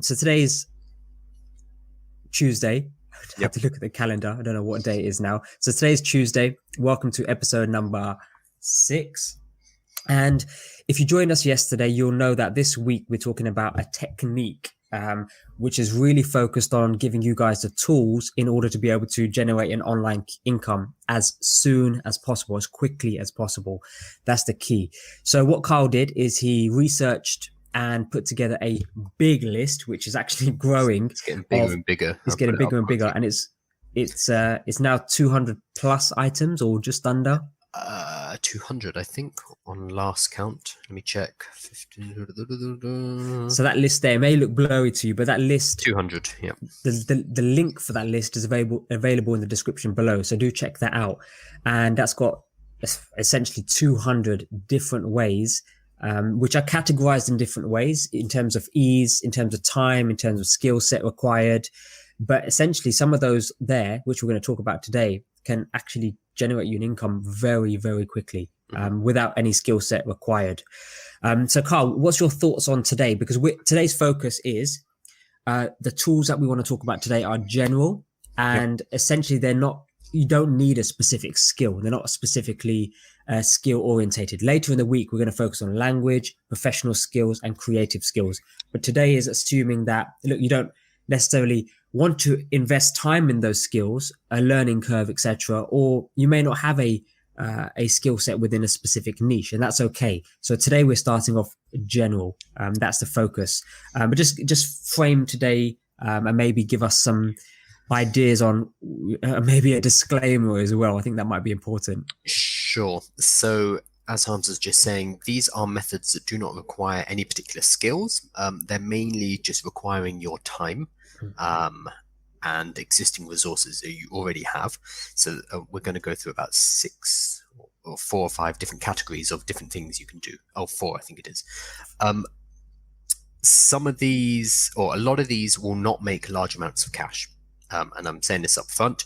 So today's Tuesday. I have Yep. to look at the calendar. I don't know what day it is now. So today's Tuesday. Welcome to episode number 6. And if you joined us yesterday, you'll know that this week we're talking about a technique which is really focused on giving you guys the tools in order to be able to generate an online income as soon as possible, as quickly as possible. That's the key. So what Carl did is he researched and put together a big list, which is actually growing. It's getting bigger Of and bigger. It's I'll getting put it up bigger and bigger, quickly. and it's now 200 plus items or just under. 200, I think, on last count. Let me check. 15. So that list there may look blurry to you, but that list, 200, yeah. the link for that list is available in the description below. So do check that out. And that's got essentially 200 different ways, which are categorized in different ways in terms of ease, in terms of time, in terms of skill set required. But essentially some of those there, which we're going to talk about today, can actually generate you an income very, very quickly without any skill set required. So Carl, what's your thoughts on today? Because today's focus is the tools that we want to talk about today are general, and essentially you don't need a specific skill. They're not specifically skill orientated. Later in the week, we're going to focus on language, professional skills, and creative skills. But today is assuming that, look, you don't necessarily want to invest time in those skills, a learning curve, etc., or you may not have a skill set within a specific niche, and that's okay. So today we're starting off general. That's the focus. But just frame today and maybe give us some ideas on maybe a disclaimer as well. I think that might be important. Sure. So, as Hans was just saying, these are methods that do not require any particular skills. They're mainly just requiring your time and existing resources that you already have. So we're going to go through about 6 or 4 or 5 different categories of different things you can do. Oh, 4, I think it is. Some of these, or a lot of these, will not make large amounts of cash. And I'm saying this up front.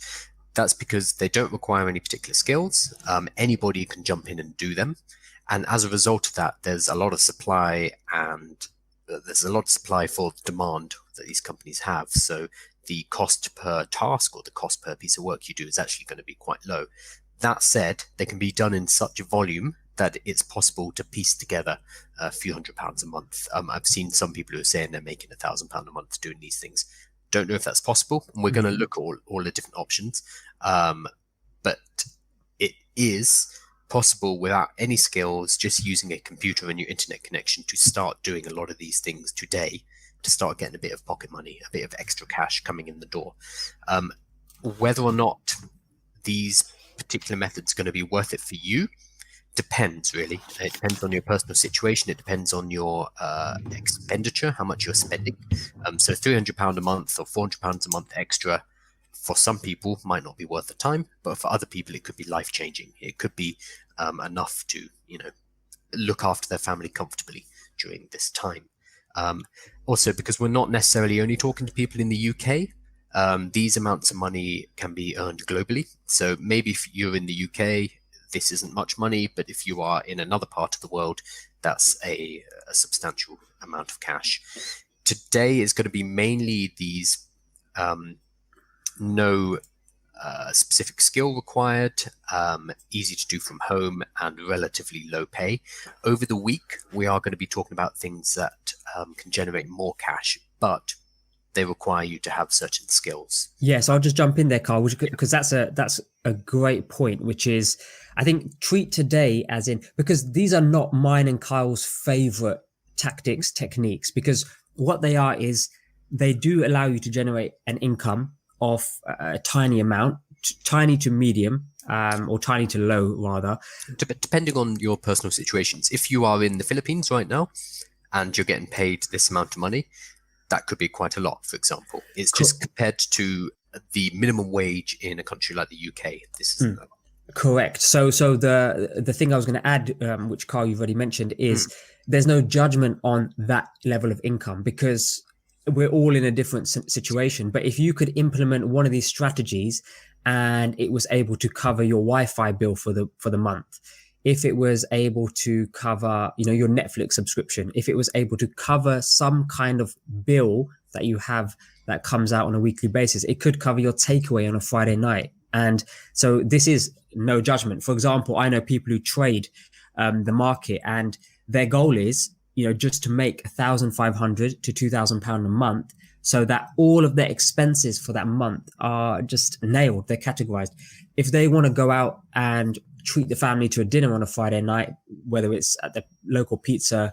That's because they don't require any particular skills. Anybody can jump in and do them. And as a result of that, there's a lot of supply for the demand that these companies have. So the cost per task or the cost per piece of work you do is actually going to be quite low. That said, they can be done in such a volume that it's possible to piece together a few £100 a month. I've seen some people who are saying they're making £1,000 a month doing these things. Don't know if that's possible, and we're going to look at all the different options. But it is possible without any skills, just using a computer and your internet connection, to start doing a lot of these things today, to start getting a bit of pocket money, a bit of extra cash coming in the door. Whether or not these particular methods are going to be worth it for you depends, really. It depends on your personal situation. It depends on your expenditure, how much you're spending. So £300 a month or £400 a month extra for some people might not be worth the time, but for other people it could be life-changing. It could be enough to, look after their family comfortably during this time. Also, because we're not necessarily only talking to people in the UK, these amounts of money can be earned globally. So maybe if you're in the UK, this isn't much money, but if you are in another part of the world, that's a substantial amount of cash. Today is going to be mainly these no specific skill required, easy to do from home, and relatively low pay. Over the week, we are going to be talking about things that can generate more cash, but they require you to have certain skills. Yes, I'll just jump in there, Carl, because that's a great point, which is, I think, treat today as in, because these are not mine and Kyle's favorite techniques, because what they are is they do allow you to generate an income of a tiny amount, tiny to medium, or tiny to low, rather. Depending on your personal situations. If you are in the Philippines right now and you're getting paid this amount of money, that could be quite a lot, for example. It's just compared to the minimum wage in a country like the UK. This is correct. So the thing I was going to add, which Carl, you've already mentioned, is there's no judgment on that level of income, because we're all in a different situation. But if you could implement one of these strategies and it was able to cover your Wi-Fi bill for the month, if it was able to cover, your Netflix subscription, if it was able to cover some kind of bill that you have that comes out on a weekly basis. It could cover your takeaway on a Friday night. And so this is no judgment. For example, I know people who trade the market, and their goal is, just to make £1,500 to £2,000 a month, so that all of their expenses for that month are just nailed. They're categorized. If they want to go out and treat the family to a dinner on a Friday night, whether it's at the local pizza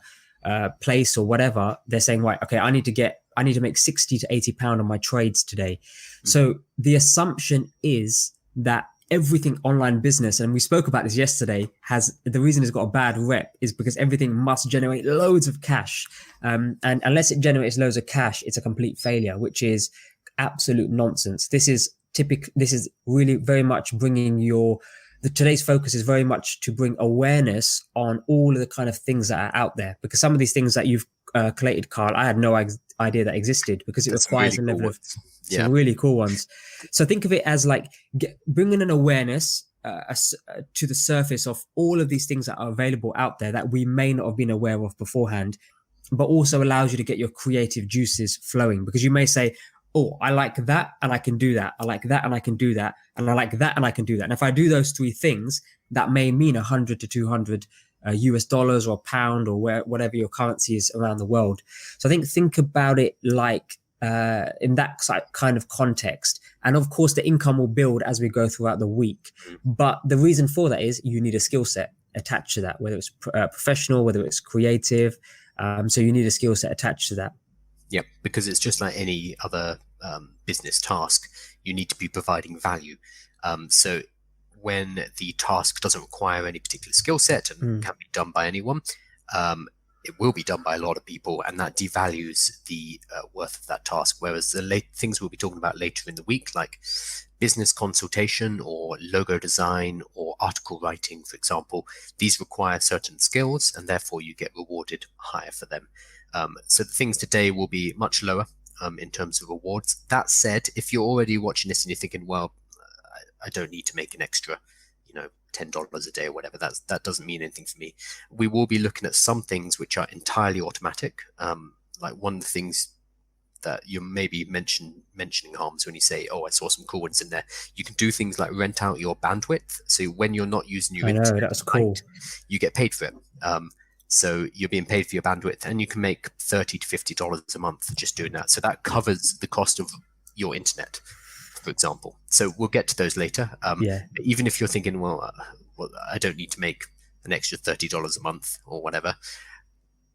place or whatever, they're saying, right, okay, I need to make 60 to 80 pound on my trades today. Mm-hmm. So the assumption is that everything online business, and we spoke about this yesterday, the reason it's got a bad rep is because everything must generate loads of cash. And unless it generates loads of cash, it's a complete failure, which is absolute nonsense. This is really very much bringing today's focus is very much to bring awareness on all of the kind of things that are out there, because some of these things that you've collated, Carl, I had no idea that existed, because it requires a level of some really cool ones. So think of it as like bringing an awareness to the surface of all of these things that are available out there that we may not have been aware of beforehand, but also allows you to get your creative juices flowing, because you may say, oh, I like that and I can do that. I like that and I can do that. And I like that and I can do that. And if I do those three things, that may mean 100 to 200 US dollars or pound or whatever your currency is around the world. So I think about it like in that kind of context. And of course, the income will build as we go throughout the week. But the reason for that is you need a skill set attached to that, whether it's professional, whether it's creative. So you need a skill set attached to that. Yeah, because it's just like any other business task. You need to be providing value. So when the task doesn't require any particular skill set and can be done by anyone, it will be done by a lot of people, and that devalues the worth of that task. Whereas the things we'll be talking about later in the week, like business consultation or logo design or article writing, for example, these require certain skills, and therefore you get rewarded higher for them. So the things today will be much lower in terms of rewards. That said, if you're already watching this and you're thinking, well, I don't need to make an extra, $10 a day or whatever, that doesn't mean anything for me. We will be looking at some things which are entirely automatic. Like one of the things that you maybe mentioning, Harms, when you say, oh, I saw some cool ones in there. You can do things like rent out your bandwidth. So when you're not using your internet, that's cool. You get paid for it. So you're being paid for your bandwidth, and you can make $30 to $50 a month just doing that. So that covers the cost of your internet, for example. So we'll get to those later. Even if you're thinking, well, I don't need to make an extra $30 a month or whatever,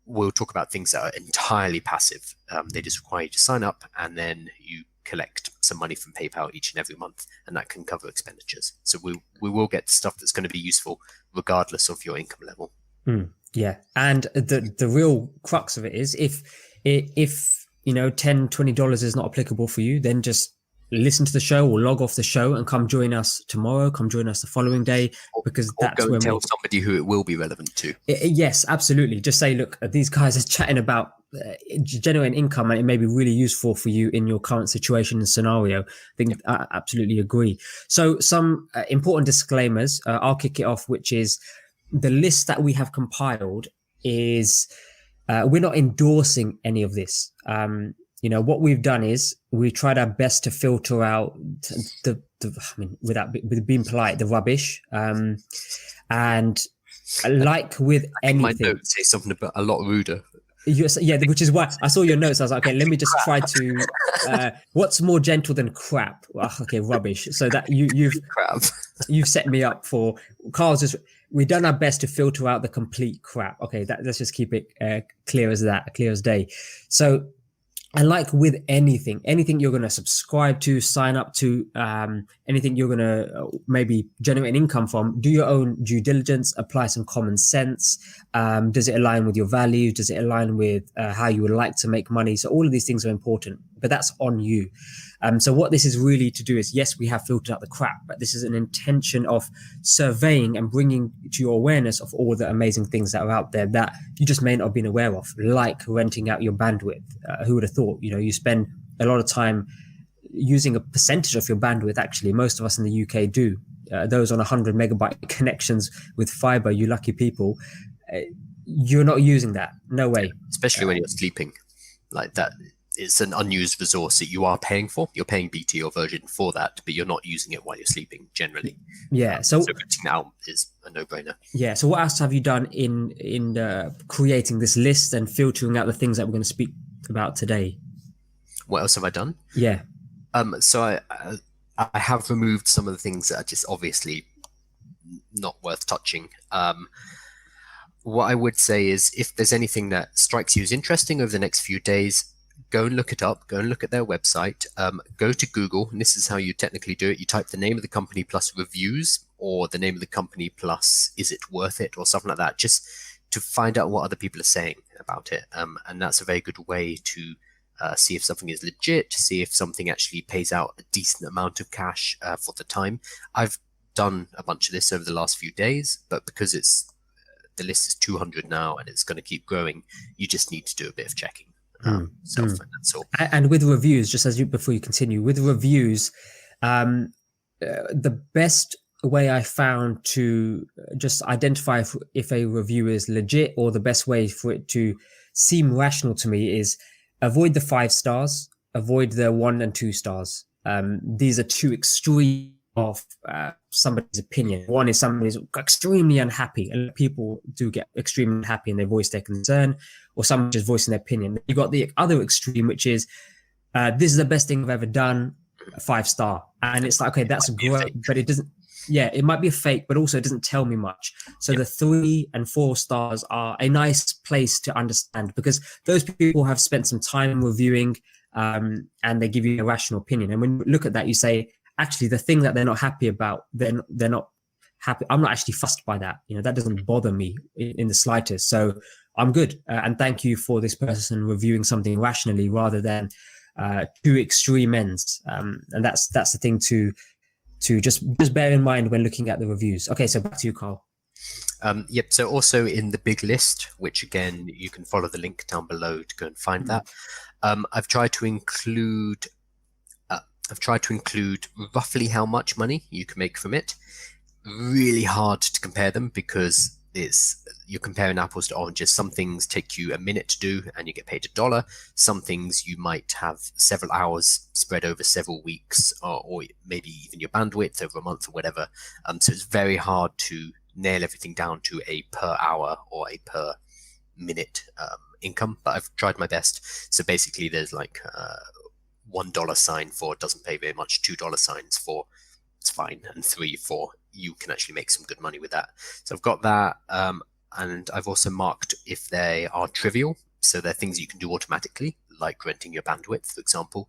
we'll talk about things that are entirely passive. They just require you to sign up, and then you collect some money from PayPal each and every month, and that can cover expenditures. So we will get stuff that's going to be useful regardless of your income level. Yeah, and the real crux of it is if $10-20 is not applicable for you, then just listen to the show or log off the show and come join us tomorrow. Come join us the following day, because that's when tell somebody who it will be relevant to. Yes, absolutely. Just say, look, these guys are chatting about generating income, and it may be really useful for you in your current situation and scenario. I absolutely agree. So some important disclaimers. I'll kick it off, which is the list that we have compiled is we're not endorsing any of this. What we've done is we tried our best to filter out without being polite, the rubbish. And like with anything, my notes say something a lot ruder. Which is why I saw your notes. I was like, okay, let me just try to. What's more gentle than crap? Okay, rubbish. So that you've set me up for Carl's. We've done our best to filter out the complete crap. Okay, let's just keep it clear as day. So, and like with anything you're going to subscribe to, sign up to, anything you're going to maybe generate an income from, do your own due diligence, apply some common sense. Does it align with your values? Does it align with how you would like to make money? So all of these things are important, but that's on you. So what this is really to do is, yes, we have filtered out the crap, but this is an intention of surveying and bringing to your awareness of all the amazing things that are out there that you just may not have been aware of, like renting out your bandwidth. Who would have thought? You spend a lot of time using a percentage of your bandwidth. Actually, most of us in the UK do. Those on 100 megabyte connections with fiber, you lucky people, you're not using that. No way. Especially when you're sleeping like that. it's an unused resource that you are paying for. You're paying BT or Virgin for that, but you're not using it while you're sleeping generally. Yeah. So cutting that out is a no-brainer. Yeah. So what else have you done in creating this list and filtering out the things that we're going to speak about today? What else have I done? Yeah. So I have removed some of the things that are just obviously not worth touching. What I would say is, if there's anything that strikes you as interesting over the next few days, go and look it up. Go and look at their website. Go to Google, and this is how you technically do it. You type the name of the company plus reviews, or the name of the company plus is it worth it, or something like that, just to find out what other people are saying about it. And that's a very good way to see if something is legit, see if something actually pays out a decent amount of cash for the time. I've done a bunch of this over the last few days, but because the list is 200 now and it's going to keep growing, you just need to do a bit of checking. And that's all. And with reviews, just before you continue, with reviews, the best way I found to just identify if a review is legit, or the best way for it to seem rational to me, is avoid the 5 stars, avoid the 1 and 2 stars. These are two extreme of somebody's opinion. One is somebody who's extremely unhappy, and people do get extremely unhappy and they voice their concern, or someone just voicing their opinion. You got the other extreme, which is this is the best thing I've ever done, 5-star. And it's like, okay, that's great, but it doesn't. Yeah, it might be a fake, but also it doesn't tell me much. So the 3 and 4 stars are a nice place to understand, because those people have spent some time reviewing, and they give you a rational opinion. And when you look at that, you say, actually, the thing that they're not happy about, they're not happy. I'm not actually fussed by that. That doesn't bother me in the slightest. So I'm good. And thank you for this person reviewing something rationally rather than two extreme ends. And that's the thing to just bear in mind when looking at the reviews. Okay, so back to you, Carl. Yep. So also in the big list, which again, you can follow the link down below to go and find that. I've tried to include roughly how much money you can make from it. Really hard to compare them, because you're comparing apples to oranges. Some things take you a minute to do and you get paid $1. Some things you might have several hours spread over several weeks, or maybe even your bandwidth over a month or whatever. So it's very hard to nail everything down to a per hour or a per minute income, but I've tried my best. So basically there's like $1 sign for doesn't pay very much, $2 signs for it's fine, and 3 for you can actually make some good money with that. So I've got that, and I've also marked if they are trivial, so they're things you can do automatically, like renting your bandwidth, for example,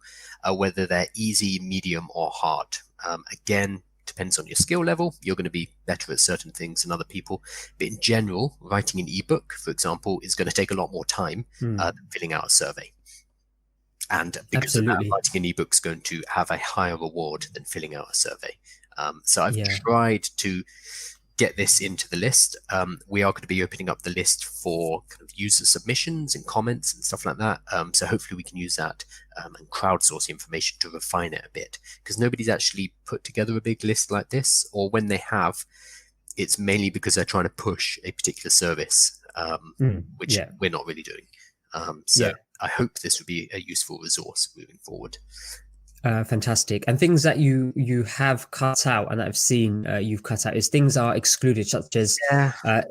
whether they're easy, medium, or hard. Again, depends on your skill level. You're going to be better at certain things than other people, but in general, writing an ebook, for example, is going to take a lot more time than filling out a survey. And because of that, writing an ebook is going to have a higher reward than filling out a survey. So I've tried to get this into the list. We are going to be opening up the list for kind of user submissions and comments and stuff like that. So hopefully we can use that and crowdsource information to refine it a bit, because nobody's actually put together a big list like this, or when they have, it's mainly because they're trying to push a particular service, which we're not really doing. I hope this would be a useful resource moving forward. Fantastic. And things that you have cut out and that I've seen you've cut out is things are excluded, such as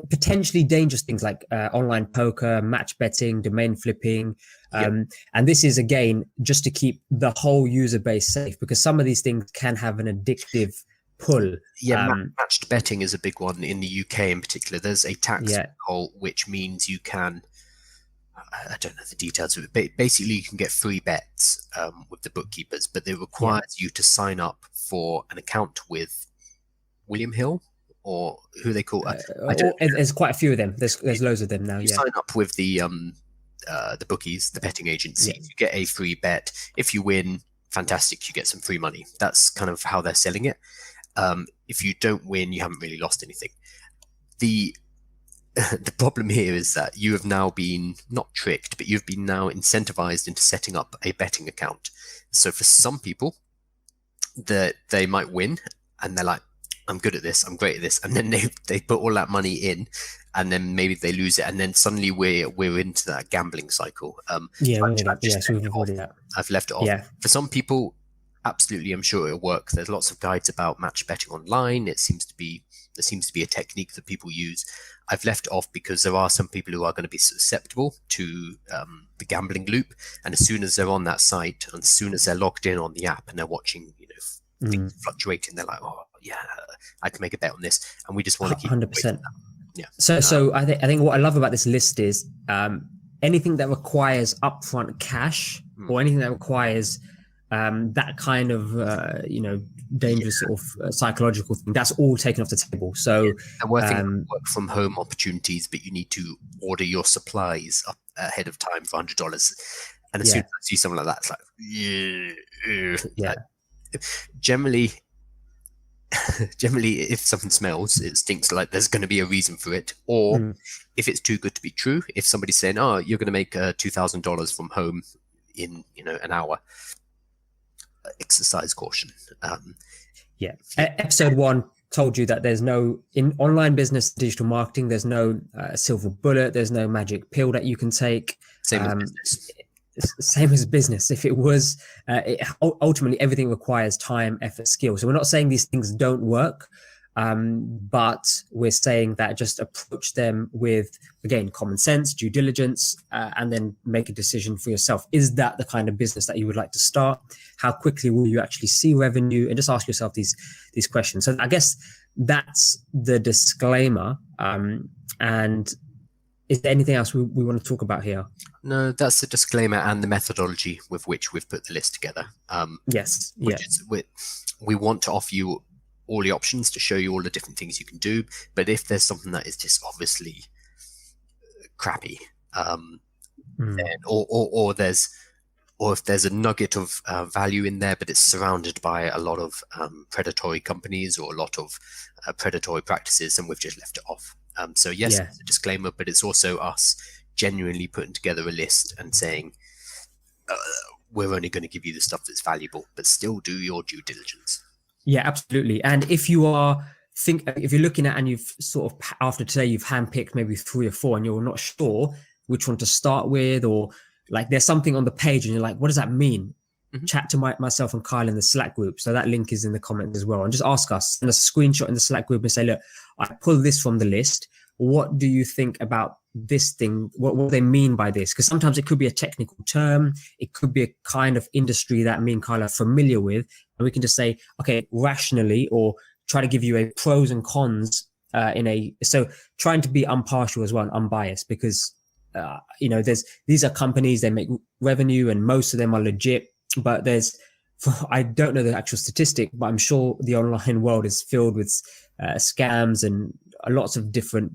potentially dangerous things like online poker, match betting, domain flipping. And this is, again, just to keep the whole user base safe, because some of these things can have an addictive pull. Matched betting is a big one in the UK in particular. There's a tax loophole, which means you can, I don't know the details of it, but basically you can get free bets with the bookkeepers, but it requires you to sign up for an account with William Hill, or who they call. There's quite a few of them. There's loads of them now. You sign up with the bookies, the betting agency. You get a free bet. If you win, fantastic, you get some free money. That's kind of how they're selling it. If you don't win, you haven't really lost anything. The problem here is that you have now been not tricked, but you've been now incentivized into setting up a betting account. So for some people, that they might win, and they're like, I'm good at this, I'm great at this, and then they put all that money in, and then maybe they lose it, and then suddenly we're into that gambling cycle. Yeah, So we know that. just Yes, left we've it off. avoided that. I've left it off. Yeah. For some people, absolutely, I'm sure it'll work. There's lots of guides about match betting online. There seems to be a technique that people use. I've left it off because there are some people who are going to be susceptible to the gambling loop, and as soon as they're on that site, and as soon as they're logged in on the app and they're watching, things fluctuating, they're like, oh yeah, I can make a bet on this, and we just want to keep 100%. Yeah. So I think what I love about this list is anything that requires upfront cash or anything that requires that kind of dangerous sort of psychological thing, that's all taken off the table. So and work from home opportunities, but you need to order your supplies up ahead of time for $100. And as soon as I see something like that, it's like, yeah. Generally, if something smells, it stinks, like there's going to be a reason for it. Or if it's too good to be true, if somebody's saying, oh, you're going to make $2,000 from home in an hour, exercise caution. Episode 1 told you that there's no, in online business digital marketing, there's no silver bullet, there's no magic pill that you can take. Same as business. Same as business. If it was, ultimately everything requires time, effort, skill. So we're not saying these things don't work, but we're saying that just approach them with, again, common sense, due diligence, and then make a decision for yourself. Is that the kind of business that you would like to start? How quickly will you actually see revenue? And just ask yourself these questions. So I guess that's the disclaimer. And is there anything else we want to talk about here? No, that's the disclaimer and the methodology with which we've put the list together. Yes. We want to offer you all the options to show you all the different things you can do. But if there's something that is just obviously crappy, then, or if there's a nugget of value in there, but it's surrounded by a lot of predatory companies or a lot of predatory practices, then we've just left it off. So yes, it's a disclaimer, but it's also us genuinely putting together a list and saying, we're only going to give you the stuff that's valuable, but still do your due diligence. Yeah, absolutely. And if you're looking at, and you've sort of, after today, you've handpicked maybe 3 or 4 and you're not sure which one to start with, or like there's something on the page and you're like, what does that mean? Chat to myself and Kyle in the Slack group. So that link is in the comments as well. And just ask us, send us a screenshot in the Slack group and say, look, I pulled this from the list. What do you think about this thing? What they mean by this? Because sometimes it could be a technical term. It could be a kind of industry that me and Kyle are familiar with. And we can just say, okay, rationally, or try to give you a pros and cons so trying to be impartial as well and unbiased, because, these are companies, they make revenue and most of them are legit, but I don't know the actual statistic, but I'm sure the online world is filled with scams and lots of different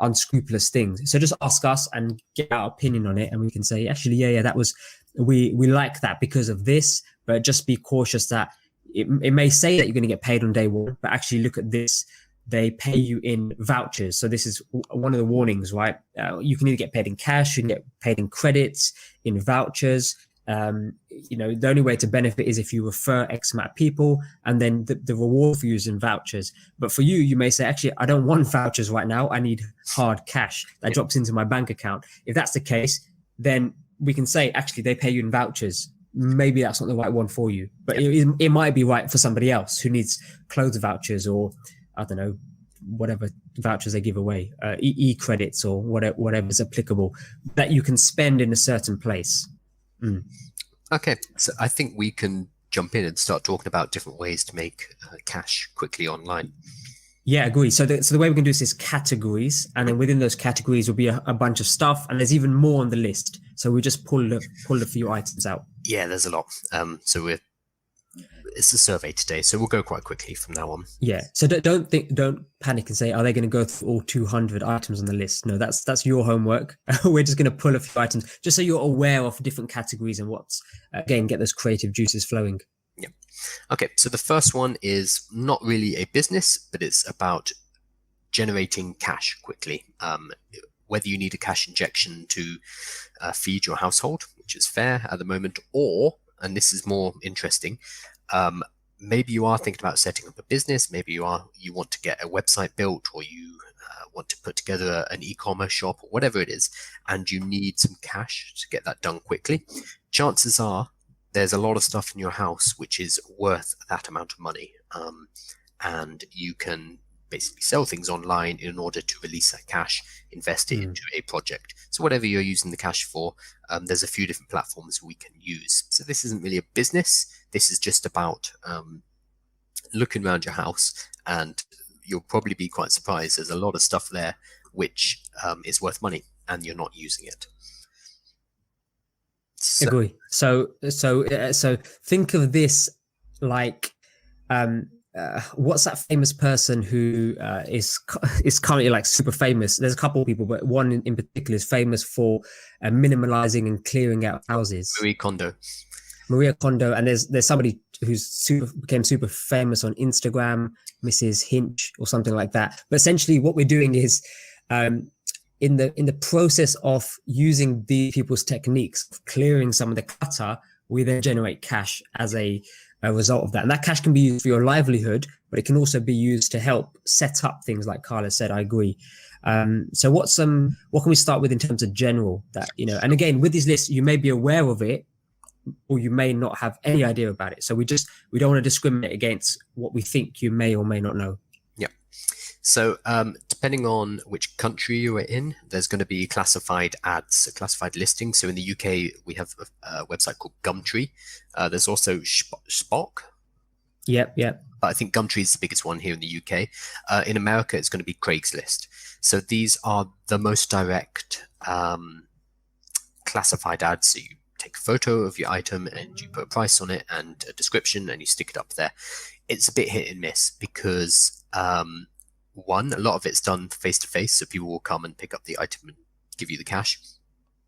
unscrupulous things. So just ask us and get our opinion on it, and we can say, actually, that was, we like that because of this, but just be cautious that it may say that you're going to get paid on day 1, but actually look at this. They pay you in vouchers. So this is one of the warnings, right? You can either get paid in cash, you can get paid in credits, in vouchers. The only way to benefit is if you refer X amount of people, and then the reward for you is in vouchers. But for you may say, actually, I don't want vouchers right now. I need hard cash that drops into my bank account. If that's the case, then we can say, actually, they pay you in vouchers. Maybe that's not the right one for you, but it might be right for somebody else who needs clothes vouchers, or I don't know, whatever vouchers they give away, e-credits or whatever is applicable that you can spend in a certain place. Okay, so I think we can jump in and start talking about different ways to make cash quickly online. Yeah, agree. So the way we can do this is categories, and then within those categories will be a bunch of stuff, and there's even more on the list. So we just pulled a few items out. Yeah, there's a lot. So it's a survey today, so we'll go quite quickly from now on. Yeah. So don't panic and say, are they going to go through all 200 items on the list? No, that's your homework. We're just going to pull a few items just so you're aware of different categories and get those creative juices flowing. Yeah. Okay. So the first one is not really a business, but it's about generating cash quickly. Whether you need a cash injection to feed your household, which is fair at the moment, or, and this is more interesting, maybe you are thinking about setting up a business. Maybe you want to get a website built, or you want to put together an e-commerce shop, or whatever it is, and you need some cash to get that done quickly. Chances are there's a lot of stuff in your house which is worth that amount of money, and you can basically sell things online in order to release that cash, invest it into a project. So whatever you're using the cash for, there's a few different platforms we can use. So this isn't really a business. This is just about looking around your house, and you'll probably be quite surprised. There's a lot of stuff there which is worth money, and you're not using it. So, Agree. So think of this like, what's that famous person who is currently like super famous? There's a couple of people, but one in particular is famous for minimalizing and clearing out houses. Marie Kondo. And there's somebody who's became super famous on Instagram, Mrs. Hinch or something like that. But essentially, what we're doing is, in the process of using the people's techniques, of clearing some of the clutter, we then generate cash as a result of that. And that cash can be used for your livelihood, but it can also be used to help set up things like Carla said. I agree. So what can we start with in terms of general that, and again, with these lists, you may be aware of it, or you may not have any idea about it. So we don't want to discriminate against what we think you may or may not know. Yeah. So depending on which country you are in, there's going to be classified ads, classified listings. So in the UK, we have a website called Gumtree. There's also Spock. Yep. But I think Gumtree is the biggest one here in the UK. In America, it's going to be Craigslist. So these are the most direct classified ads. So you take a photo of your item and you put a price on it and a description and you stick it up there. It's a bit hit and miss because one, a lot of it's done face to face, so people will come and pick up the item and give you the cash.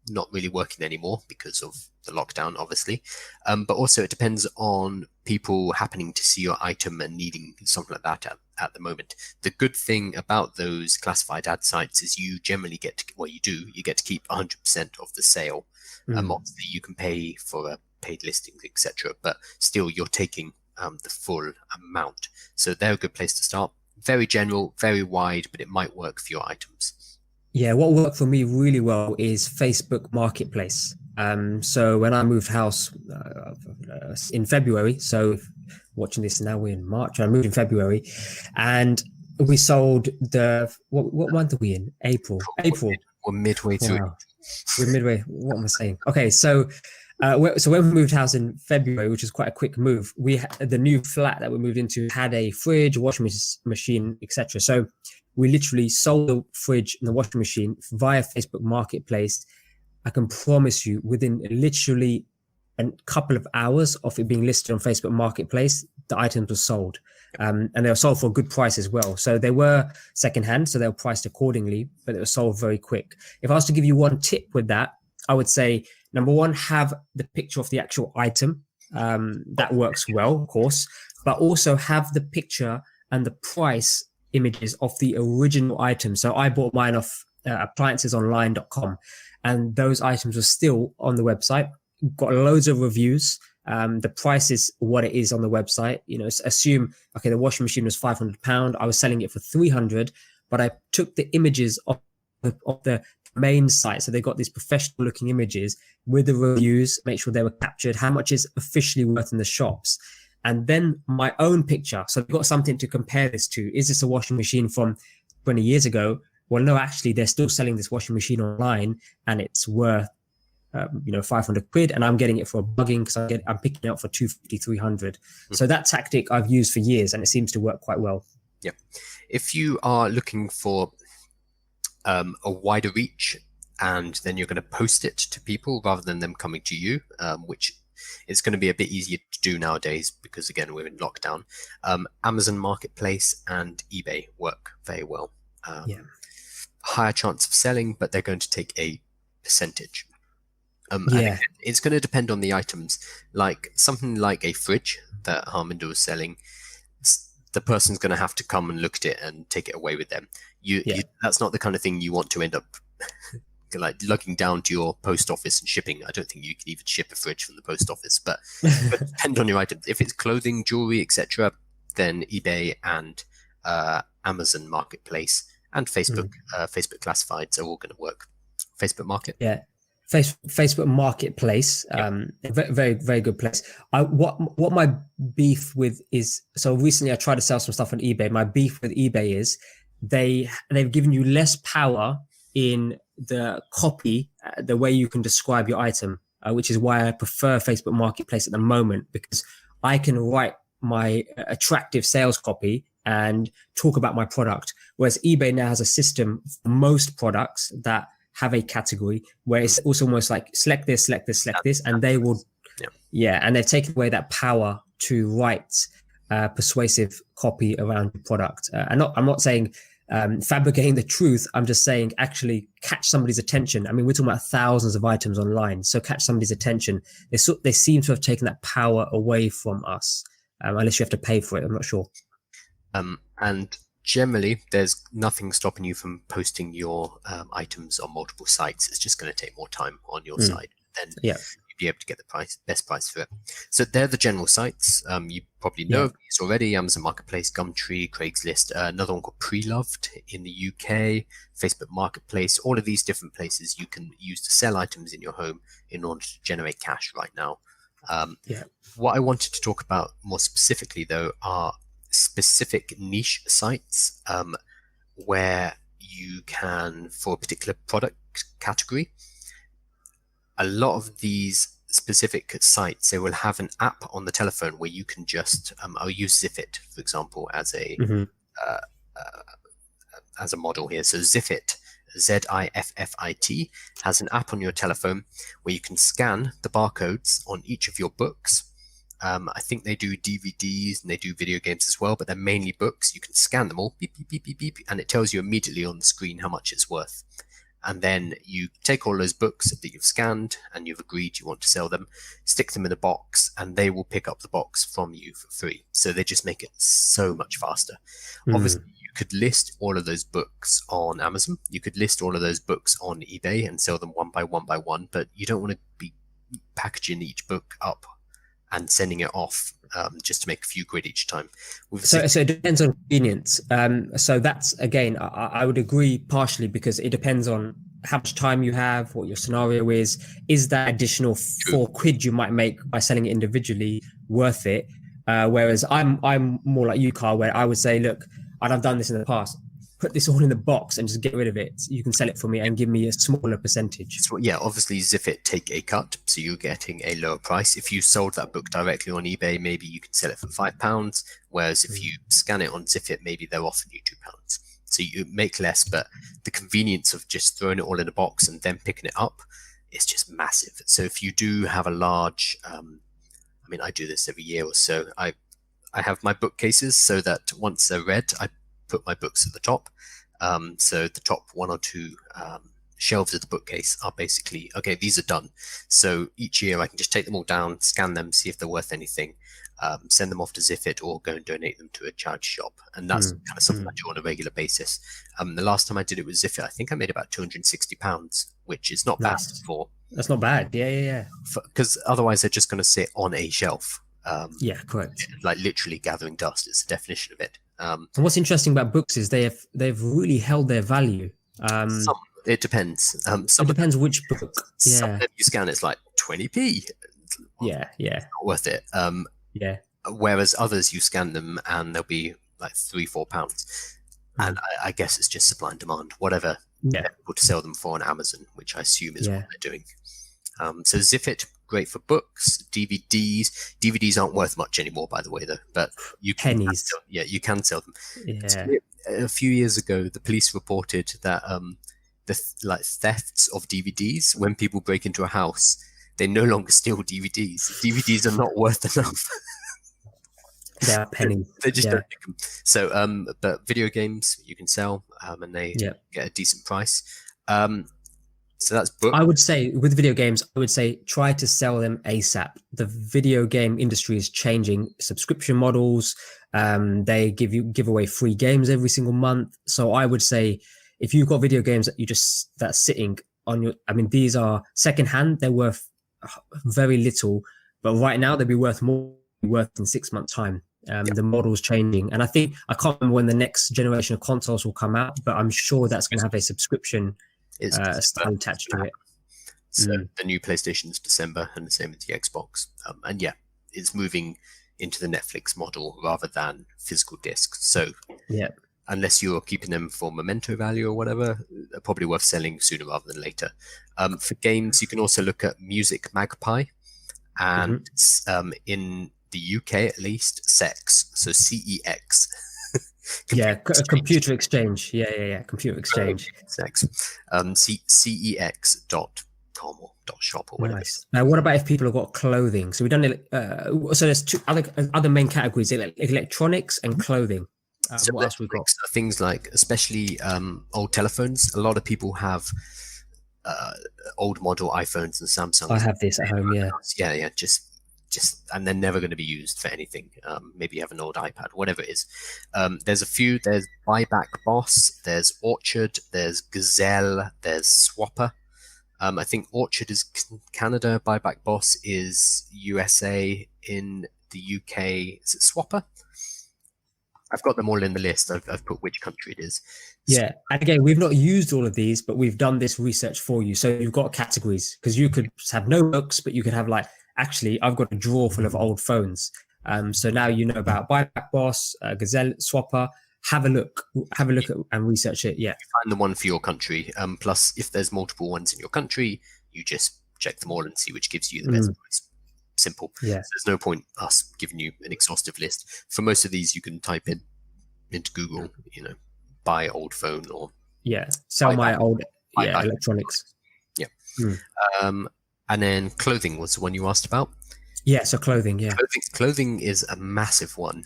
Not really working anymore because of the lockdown, obviously. But also it depends on people happening to see your item and needing something like that at the moment. The good thing about those classified ad sites is you generally get to, you get to keep 100% of the sale. Obviously you can pay for paid listings, etc. But still you're taking the full amount. So they're a good place to start. Very general, very wide, but it might work for your items. Yeah, what worked for me really well is Facebook Marketplace. So when I moved house in February, so watching this now, we're in March, I moved in February, and we sold what month are we in? April. We're midway through. Wow. We're midway. What am I saying? Okay, so when we moved house in February, which is quite a quick move, the new flat that we moved into had a fridge, washing machine, etc. So we literally sold the fridge and the washing machine via Facebook Marketplace. I can promise you, within literally a couple of hours of it being listed on Facebook Marketplace, the items were sold. And they were sold for a good price as well. So they were secondhand, so they were priced accordingly, but they were sold very quick. If I was to give you one tip with that, I would say, number one, have the picture of the actual item. That works well, of course, but also have the picture and the price images of the original item. So I bought mine off appliancesonline.com, and those items were still on the website, got loads of reviews. The price is what it is on the website. Assume, okay, the washing machine was £500. I was selling it for 300, but I took the images of the main site. So they got these professional looking images with the reviews, make sure they were captured, how much is officially worth in the shops. And then my own picture. So I've got something to compare this to. Is this a washing machine from 20 years ago? Well, no, actually, they're still selling this washing machine online and it's worth 500 quid, and I'm getting it for a bugging because I'm picking it up for 250, 300. So that tactic I've used for years and it seems to work quite well. Yeah. If you are looking for a wider reach and then you're going to post it to people rather than them coming to you, which is going to be a bit easier to do nowadays because, again, we're in lockdown. Amazon Marketplace and eBay work very well. Higher chance of selling, but they're going to take a percentage. And it's going to depend on the items. Like something like a fridge that Harminder was selling, the person's going to have to come and look at it and take it away with them. That's not the kind of thing you want to end up like lugging down to your post office and shipping. I don't think you can even ship a fridge from the post office, but it depends on your item. If it's clothing, jewelry, etc., then eBay and Amazon Marketplace and Facebook Classifieds are all going to work. Facebook Market. Yeah. Facebook Marketplace, very, very good place. What my beef with is, so recently I tried to sell some stuff on eBay. My beef with eBay is they've given you less power in the copy, the way you can describe your item, which is why I prefer Facebook Marketplace at the moment, because I can write my attractive sales copy and talk about my product. Whereas eBay now has a system for most products that have a category where it's also almost like select this, and they will, and they've taken away that power to write persuasive copy around the product. I'm not saying fabricating the truth. I'm just saying actually catch somebody's attention. I mean, we're talking about thousands of items online, so catch somebody's attention. They seem to have taken that power away from us, unless you have to pay for it. I'm not sure. And generally, there's nothing stopping you from posting your items on multiple sites. It's just going to take more time on your side. Then you'll be able to get the best price for it. So they're the general sites. You probably know of these already: Amazon Marketplace, Gumtree, Craigslist, another one called Preloved in the UK, Facebook Marketplace. All of these different places you can use to sell items in your home in order to generate cash right now. What I wanted to talk about more specifically, though, are specific niche sites where you can, for a particular product category, a lot of these specific sites, they will have an app on the telephone where you can just I'll use Ziffit, for example, as a model here. So Ziffit, Ziffit, has an app on your telephone where you can scan the barcodes on each of your books. I think they do DVDs and they do video games as well, but they're mainly books. You can scan them all, beep, beep, beep, beep, beep, and it tells you immediately on the screen how much it's worth. And then you take all those books that you've scanned and you've agreed you want to sell them, stick them in a box, and they will pick up the box from you for free. So they just make it so much faster. Obviously, you could list all of those books on Amazon. You could list all of those books on eBay and sell them one by one, but you don't want to be packaging each book up and sending it off just to make a few quid each time. So it depends on convenience. So that's, again, I would agree partially, because it depends on how much time you have, what your scenario is. Is that additional £4 you might make by selling it individually worth it? Whereas I'm more like you, Carl, where I would say, look, and I've done this in the past, put this all in the box and just get rid of it. You can sell it for me and give me a smaller percentage. So, obviously Ziffit take a cut, so you're getting a lower price. If you sold that book directly on eBay, maybe you could sell it for £5, whereas if you scan it on Ziffit, maybe they're offering you £2. So you make less, but the convenience of just throwing it all in a box and then picking it up is just massive. So if you do have a large, I do this every year or so. I have my bookcases so that once they're read, I put my books at the top. So the top one or two shelves of the bookcase are basically, okay, these are done. So each year I can just take them all down, scan them, see if they're worth anything, send them off to Ziffit or go and donate them to a charity shop. And that's kind of something I do on a regular basis. The last time I did it with Ziffit, I think I made about £260, which is not bad for. That's not bad. Yeah. Because otherwise they're just going to sit on a shelf. Correct. Like literally gathering dust. It's the definition of it. And what's interesting about books is they've really held their value. It depends. It depends which book. Some of them you scan, it's like 20p. Yeah. Not worth it. Whereas others you scan them and they'll be like £3-4. And I guess it's just supply and demand. Whatever they're able to sell them for on Amazon, which I assume is what they're doing. So Ziffit, great for books. DVDs aren't worth much anymore, by the way, though. But you can pennies. You can sell them. Yeah. A few years ago, the police reported that the thefts of DVDs, when people break into a house, they no longer steal DVDs. DVDs are not worth enough. They are pennies. They just don't pick them. So, but video games you can sell, and they get a decent price. So that's book. I would say with video games, try to sell them ASAP. The video game industry is changing. Subscription models, they give away free games every single month. So I would say if you've got video games that's sitting on your, I mean, these are secondhand. They're worth very little, but right now they'll be worth more, worth in 6 months' time. The model's changing, and I can't remember when the next generation of consoles will come out, but I'm sure that's going to have a subscription style attached to it. So the new PlayStation is December, and the same with the Xbox. And yeah, it's moving into the Netflix model rather than physical discs. So yeah, unless you're keeping them for memento value or whatever, they're probably worth selling sooner rather than later. For games, you can also look at Music Magpie, and in the UK at least, CEX, so CEX. Computer exchange. Yeah, computer exchange. CEX, CEX.com or .shop or whatever. Nice. Now, what about if people have got clothing? So we've done so there's two other main categories: electronics and clothing. So what else we've got? Things like, especially old telephones. A lot of people have old model iPhones and Samsungs. I have this at home. Yeah. Just, and they're never going to be used for anything. Maybe you have an old iPad, whatever it is. There's a few. There's Buyback Boss. There's Orchard. There's Gazelle. There's Swapper. I think Orchard is Canada. Buyback Boss is USA. In the UK, is it Swapper? I've got them all in the list. I've put which country it is. Yeah. And again, we've not used all of these, but we've done this research for you. So you've got categories, because you could have no books, but you could have actually, I've got a drawer full of old phones. So now you know about Buyback Boss, Gazelle, Swapper. Have a look at and research it. Yeah. Find the one for your country. Plus, if there's multiple ones in your country, you just check them all and see which gives you the best price. Simple. Yeah. So there's no point us giving you an exhaustive list. For most of these, you can type into Google, buy old phone or sell my old electronics. Yeah. And then clothing was the one you asked about. Yeah. So clothing. Yeah. Clothing is a massive one.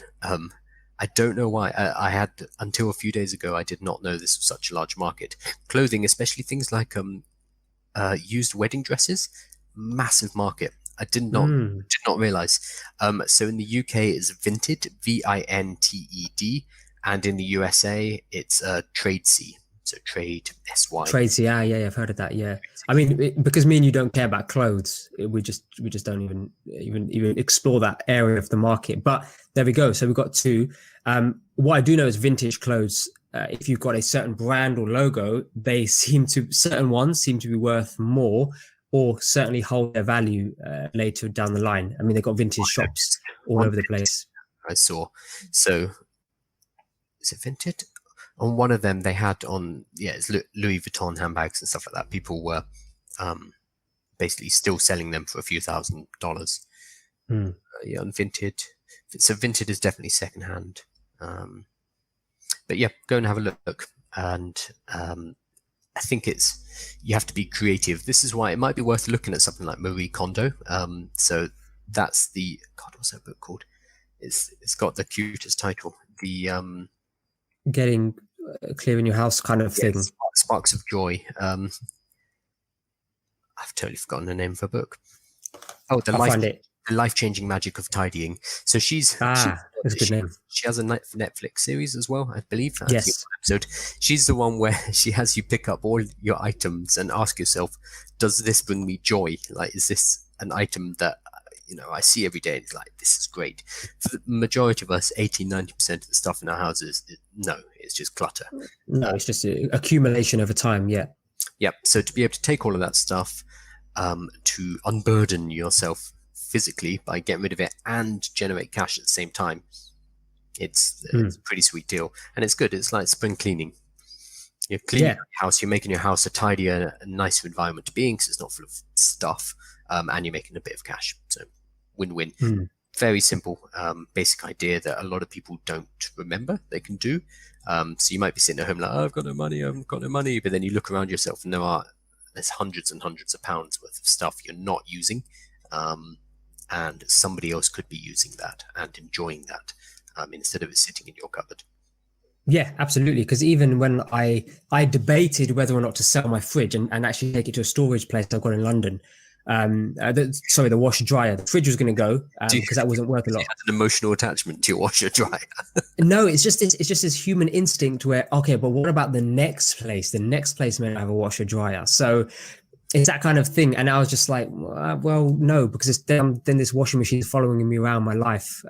I don't know why. I had until a few days ago. I did not know this was such a large market. Clothing, especially things like used wedding dresses, massive market. I did not realize. So in the UK, it's Vinted, Vinted, and in the USA, it's Tradesy. So Trade SY. Tradesy, yeah, I've heard of that. Yeah, I mean, because me and you don't care about clothes, we just don't even explore that area of the market. But there we go. So we've got two. What I do know is vintage clothes. If you've got a certain brand or logo, certain ones seem to be worth more, or certainly hold their value later down the line. I mean, they've got vintage shops all over the place. I saw. So, is it Vinted? On one of them, they had it's Louis Vuitton handbags and stuff like that. People were basically still selling them for a few $1,000s. On Vinted. So Vinted is definitely secondhand. But yeah, go and have a look. And I think you have to be creative. This is why it might be worth looking at something like Marie Kondo. So that's what's that book called? It's got the cutest title. The Getting clear in your house kind of thing. Sparks of Joy. I've totally forgotten the name of the book. Oh, the life-changing magic of tidying. So that's a good name. She has a Netflix series as well, I believe. Yes. Episode. She's the one where she has you pick up all your items and ask yourself, does this bring me joy? Like, is this an item that I see every day and it's like, this is great. For the majority of us, 80-90% of the stuff in our houses, it's just clutter. No, it's just accumulation over time. Yeah. So to be able to take all of that stuff, to unburden yourself physically by getting rid of it and generate cash at the same time, it's a pretty sweet deal. And it's good. It's like spring cleaning. You're cleaning your house, you're making your house a tidier, a nicer environment to be in because it's not full of stuff, and you're making a bit of cash. So win-win. Very simple, basic idea that a lot of people don't remember they can do. So you might be sitting at home like, I've got no money, but then you look around yourself and there's hundreds and hundreds of pounds worth of stuff you're not using, and somebody else could be using that and enjoying that, instead of it sitting in your cupboard. Yeah, absolutely. Because even when I debated whether or not to sell my fridge and actually take it to a storage place I've got in London, the washer dryer. The fridge was going to go because that wasn't worth a lot. You had an emotional attachment to your washer dryer. No, it's just this human instinct where, okay, but what about the next place? The next place may have a washer dryer. So it's that kind of thing. And I was just like, well, no, because then this washing machine is following me around my life,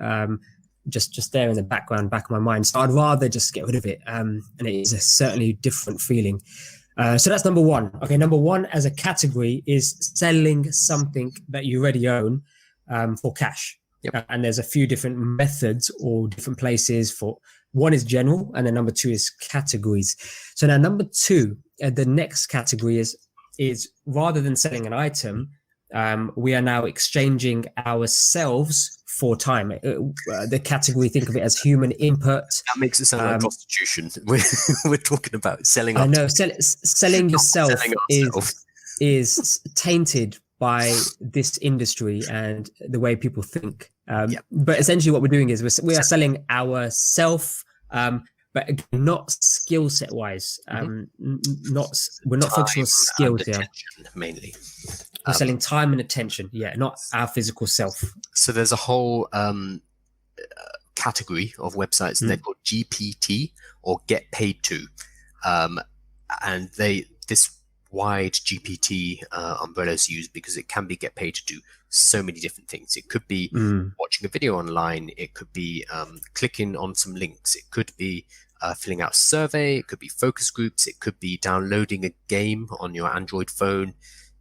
just there in the back of my mind. So I'd rather just get rid of it. And it is a certainly different feeling. So that's number one. Okay, number one as a category is selling something that you already own for cash. Yep. And there's a few different methods or different places for. One is general, and then number two is categories. So now number two, the next category is rather than selling an item, we are now exchanging ourselves for time. The category, think of it as human input. That makes it sound like prostitution. We're talking about selling. I know selling yourself is tainted by this industry and the way people think. But essentially, what we're doing is we are selling ourself. But again, not skill set wise. We're not focusing on skills here. Mainly, we're selling time and attention. Yeah, not our physical self. So there's a whole category of websites, and they're called GPT or Get Paid To, and this wide GPT umbrella is used because it can be get paid to do so many different things. It could be watching a video online. It could be clicking on some links. It could be filling out a survey. It could be focus groups. It could be downloading a game on your Android phone,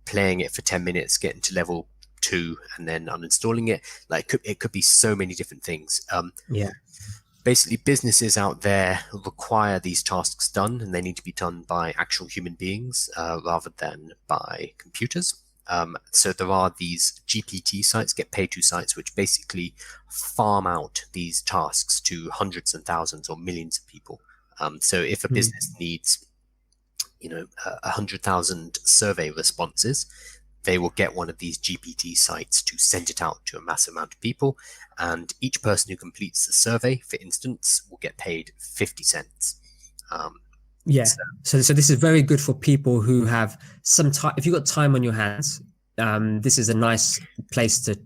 playing it for 10 minutes, getting to level 2, and then uninstalling it. Like it could be so many different things. Basically, businesses out there require these tasks done, and they need to be done by actual human beings rather than by computers. So there are these GPT sites, Get Paid To sites, which basically farm out these tasks to hundreds and thousands or millions of people. So if a business needs, 100,000 survey responses, they will get one of these GPT sites to send it out to a massive amount of people. And each person who completes the survey, for instance, will get paid 50 cents. So this is very good for people who have some time. If you've got time on your hands, this is a nice place to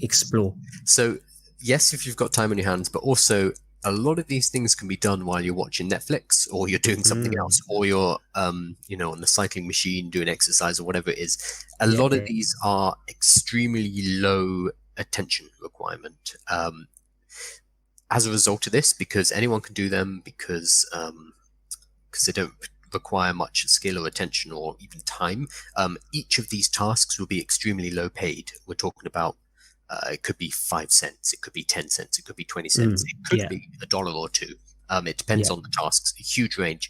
explore. So yes, if you've got time on your hands, but also a lot of these things can be done while you're watching Netflix or you're doing something else, or you're, on the cycling machine doing exercise or whatever it is. A lot of these are extremely low attention requirement. As a result of this, because anyone can do them, because they don't require much skill or attention or even time, each of these tasks will be extremely low paid. We're talking about it could be 5 cents, it could be 10 cents, it could be 20 cents, it could be $1 or $2. It depends on the tasks, a huge range.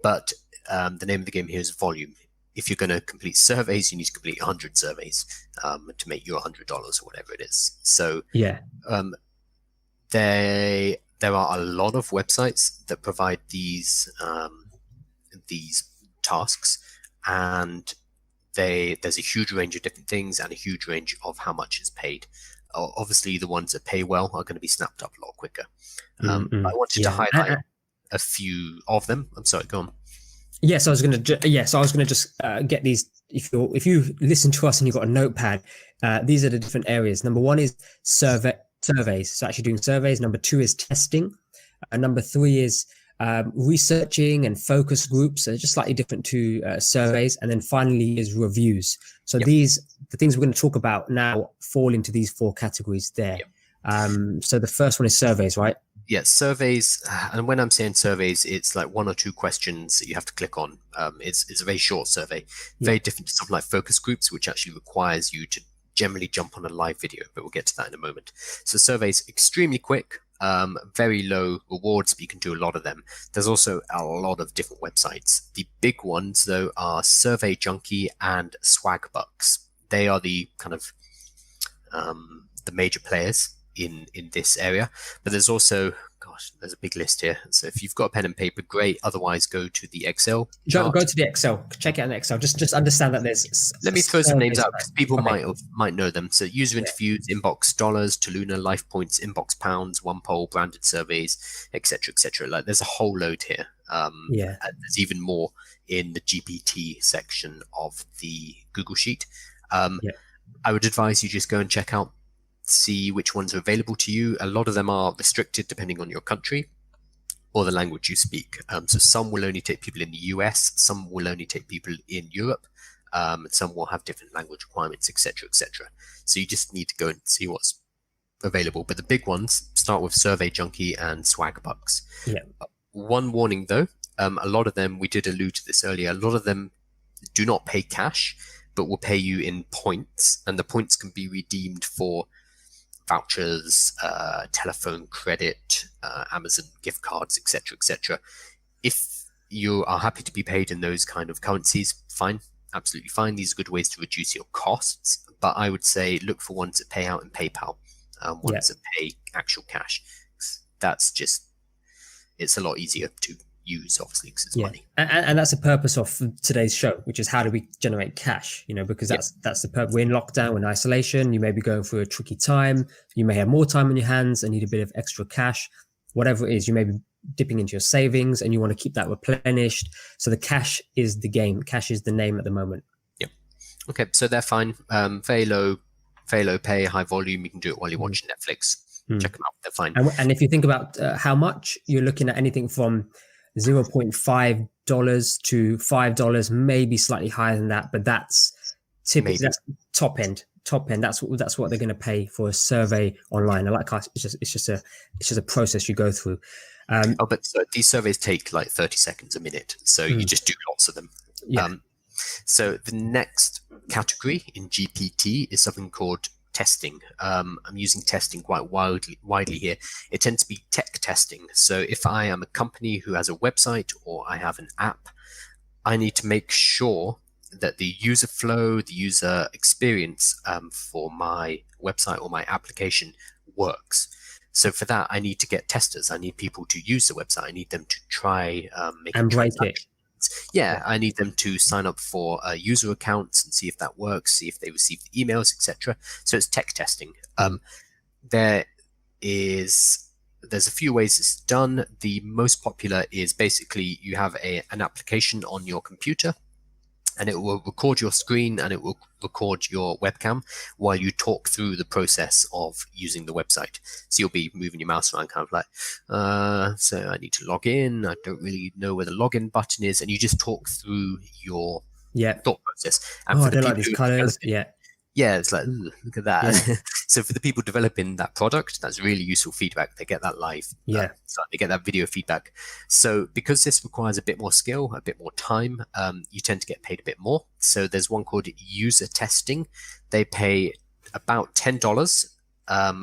But the name of the game here is volume. If you're going to complete surveys, you need to complete 100 surveys to make you $100 or whatever it is. So there are a lot of websites that provide these tasks, and there's a huge range of different things and a huge range of how much is paid. Obviously, the ones that pay well are going to be snapped up a lot quicker. I wanted to highlight a few of them. I'm sorry, go on. Yes, I was going to just get these. If you listen to us and you've got a notepad, these are the different areas. Number one is surveys. So actually doing surveys. Number two is testing. Number three is researching and focus groups. So just slightly different to surveys. And then finally is reviews. So the things we're going to talk about now fall into these 4 categories there. So the first one is surveys, right? Yes, surveys. And when I'm saying surveys, it's like 1 or 2 questions that you have to click on. It's a very short survey, very different to something like focus groups, which actually requires you to generally jump on a live video, but we'll get to that in a moment. So surveys, extremely quick, very low rewards, but you can do a lot of them. There's also a lot of different websites. The big ones, though, are Survey Junkie and Swagbucks. They are the kind of the major players in this area, but there's also, there's a big list here. So if you've got a pen and paper, great. Otherwise, go to the Excel chart. Go to the Excel. Check it out in Excel. Just understand that there's. Let me throw some names out because people might know them. So user interviews, Inbox dollars, Toluna, Life Points, Inbox pounds, OnePoll, branded surveys, etc., etc. Like there's a whole load here. And there's even more in the GPT section of the Google Sheet. Yeah. I would advise you just go and check out, see which ones are available to you. A lot of them are restricted depending on your country or the language you speak. So some will only take people in the US, some will only take people in Europe, some will have different language requirements, etc., etc. So you just need to go and see what's available. But the big ones start with Survey Junkie and Swagbucks. Yeah. One warning though, a lot of them, we did allude to this earlier, a lot of them do not pay cash, but will pay you in points, and the points can be redeemed for vouchers, telephone credit, Amazon gift cards, etc., etc. If you are happy to be paid in those kind of currencies, fine, absolutely fine. These are good ways to reduce your costs, but I would say look for ones that pay out in PayPal, ones that pay actual cash. That's just, it's a lot easier to use, obviously, because it's money. And that's the purpose of today's show, which is how do we generate cash? Because that's the purpose. We're in lockdown, we're in isolation. You may be going through a tricky time. You may have more time on your hands and need a bit of extra cash. Whatever it is, you may be dipping into your savings and you want to keep that replenished. So the cash is the game. Cash is the name at the moment. Yep. Okay, so they're fine. Very low pay, high volume. You can do it while you're watching Netflix. Check them out. They're fine. And if you think about how much, you're looking at anything from $0.5 to $5, maybe slightly higher than that, but that's typically that's top end. That's what they're going to pay for a survey online. I like it's just a process you go through. But these surveys take like 30 seconds a minute, so you just do lots of them. Yeah. So the next category in GPT is something called testing. I'm using testing quite widely here. It tends to be tech testing. So if I am a company who has a website or I have an app, I need to make sure that the user flow, the user experience for my website or my application works. So for that, I need to get testers. I need people to use the website. I need them to try making transactions. Yeah, I need them to sign up for user accounts and see if that works, see if they receive the emails, etc. So it's tech testing. There's a few ways it's done. The most popular is basically you have an application on your computer, and it will record your screen and it will record your webcam while you talk through the process of using the website. So you'll be moving your mouse around kind of like, so I need to log in. I don't really know where the login button is. And you just talk through your thought process. And for the people like these colors. Yeah, it's like, look at that. Yeah. So for the people developing that product, that's really useful feedback. They get that live. So they get that video feedback. So because this requires a bit more skill, a bit more time, you tend to get paid a bit more. So there's one called user testing. They pay about $10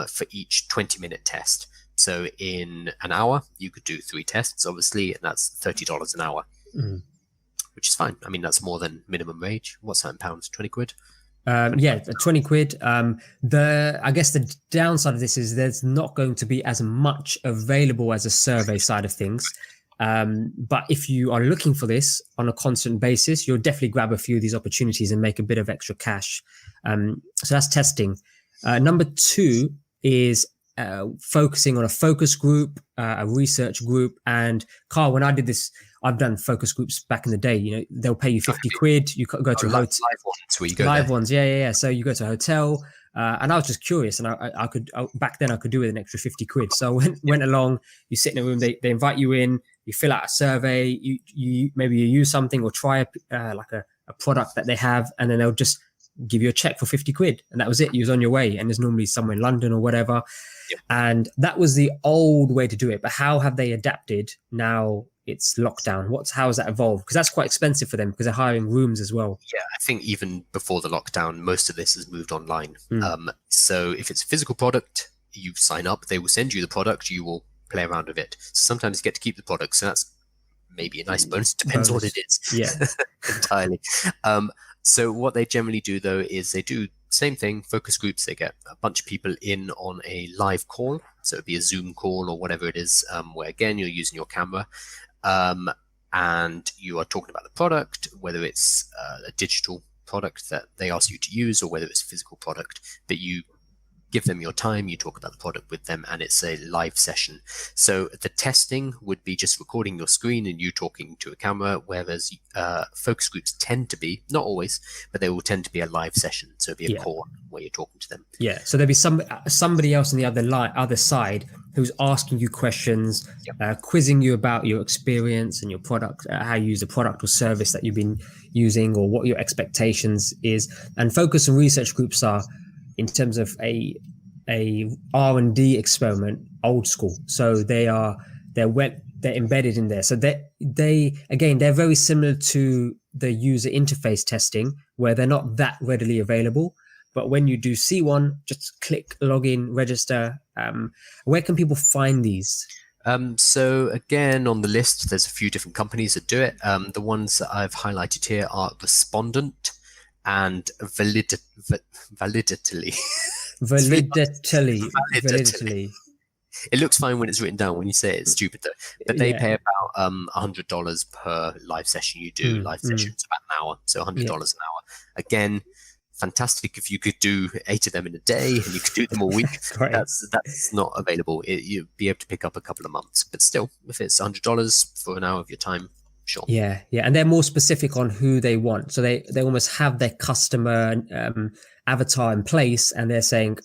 for each 20-minute test. So in an hour, you could do 3 tests, obviously, and that's $30 an hour, which is fine. I mean, that's more than minimum wage. What's that in pounds? 20 quid? 20 quid. I guess the downside of this is there's not going to be as much available as a survey side of things. But if you are looking for this on a constant basis, you'll definitely grab a few of these opportunities and make a bit of extra cash. So that's testing. Number 2 is focusing on a focus group, a research group. And Carl, when I did this, I've done focus groups back in the day. They'll pay you 50 quid. You go to a hotel. Live ones where you go live there. Ones, yeah. So you go to a hotel, and I was just curious, and I could back then I could do with an extra 50 quid. So I went along. You sit in a room. They invite you in. You fill out a survey. You maybe you use something or try like a product that they have, and then they'll just give you a check for 50 quid, and that was it. You was on your way, and there's normally somewhere in London or whatever. Yeah. And that was the old way to do it. But how have they adapted now? It's lockdown. How has that evolved? Because that's quite expensive for them because they're hiring rooms as well. Yeah, I think even before the lockdown, most of this has moved online. So if it's a physical product, you sign up, they will send you the product, you will play around with it. Sometimes you get to keep the product, so that's maybe a nice bonus. Depends what it is. Yeah, entirely. So what they generally do though is they do same thing, focus groups. They get a bunch of people in on a live call, so it'd be a Zoom call or whatever it is, where again you're using your camera. And you are talking about the product, whether it's a digital product that they ask you to use or whether it's a physical product, but you give them your time, you talk about the product with them, and it's a live session. So the testing would be just recording your screen and you talking to a camera, whereas focus groups tend to be, not always, but they will tend to be a live session. So it'd be a call where you're talking to them. Yeah. So there'd be somebody else on the other side who's asking you questions, quizzing you about your experience and your product, how you use the product or service that you've been using, or what your expectations is. And focus and research groups are, in terms of a R&D experiment, old school. So they're embedded in there. So they're very similar to the user interface testing, where they're not that readily available. But when you do see one, just click login, register. Where can people find these? So again, on the list, there's a few different companies that do it. The ones that I've highlighted here are Respondent and Validity. Validity. It looks fine when it's written down. When you say it, it's stupid though. But they pay about $100 per live session you do. Live sessions about an hour, so $100 an hour. Again, fantastic if you could do 8 of them in a day and you could do them all week. That's not available. You'd be able to pick up a couple of months, but still, if it's $100 for an hour of your time, sure. Yeah, and they're more specific on who they want. So they almost have their customer avatar in place, and they're saying,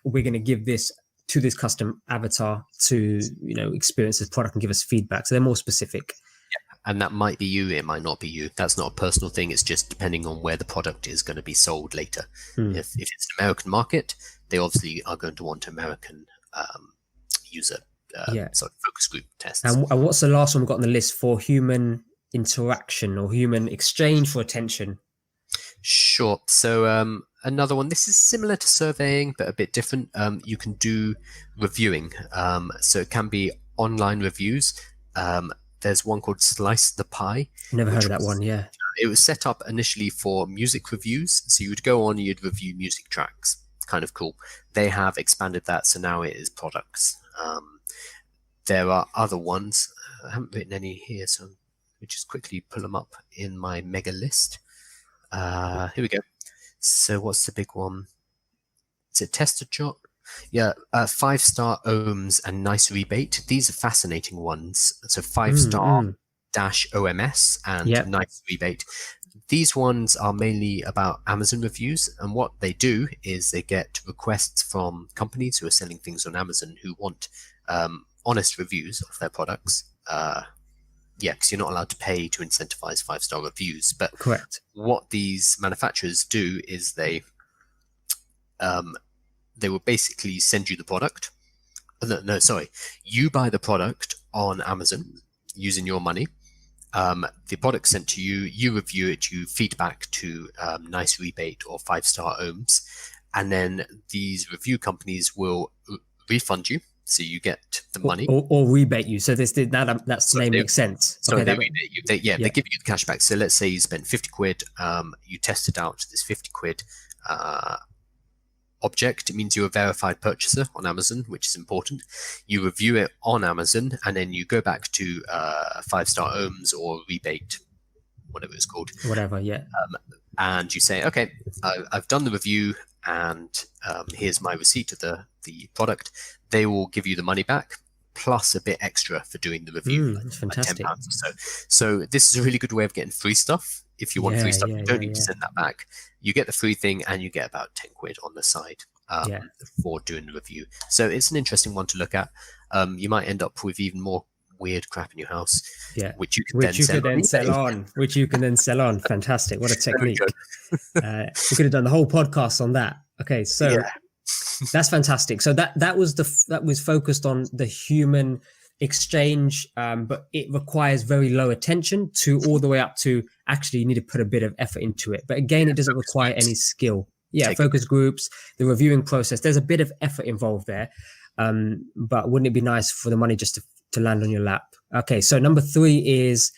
we're going to give this to this custom avatar to experience this product and give us feedback. So they're more specific. And that might be you, it might not be you. That's not a personal thing. It's just depending on where the product is going to be sold later. If it's an American market, they obviously are going to want American user sort of focus group tests. And what's the last one we've got on the list for human interaction or human exchange for attention? Sure. So another one, this is similar to surveying, but a bit different. You can do reviewing. So it can be online reviews. There's one called Slice the Pie. Never heard of that one, yeah. It was set up initially for music reviews. So you would go on and you'd review music tracks. Kind of cool. They have expanded that, so now it is products. There are other ones. I haven't written any here, so let me just quickly pull them up in my mega list. Here we go. So what's the big one? Is it TesterJot? Yeah, 5-star ohms and nice rebate. These are fascinating ones. So 5-star dash OMS and nice rebate. These ones are mainly about Amazon reviews, and what they do is they get requests from companies who are selling things on Amazon who want honest reviews of their products. Because you're not allowed to pay to incentivize 5-star reviews. But correct. What these manufacturers do is they will basically send you the product. You buy the product on Amazon using your money. The product's sent to you, you review it, you feedback to nice rebate or 5-star ohms, and then these review companies will refund you. So you get the money, or rebate you. So that's name makes sense. So they rebate you. They give you the cash back. So let's say you spent 50 quid. You tested out this 50 quid object. It means you're a verified purchaser on Amazon, which is important. You review it on Amazon, and then you go back to 5-star ohms or rebate, whatever it's called. Whatever, yeah. And you say, okay, I've done the review, and here's my receipt of the product. They will give you the money back plus a bit extra for doing the review. That's fantastic. Like £10 or so. So this is a really good way of getting free stuff. If you want free stuff, you don't need to send that back. You get the free thing, and you get about 10 quid on the side for doing the review. So it's an interesting one to look at. You might end up with even more weird crap in your house, which you can then sell on. Fantastic. What a technique. We could have done the whole podcast on that. Okay, so that's fantastic. So that was focused on the human exchange, but it requires very low attention to all the way up to actually you need to put a bit of effort into it. But again, it doesn't require any skill. Focus groups, the reviewing process, there's a bit of effort involved there. But wouldn't it be nice for the money just to land on your lap? Okay, so number 3 is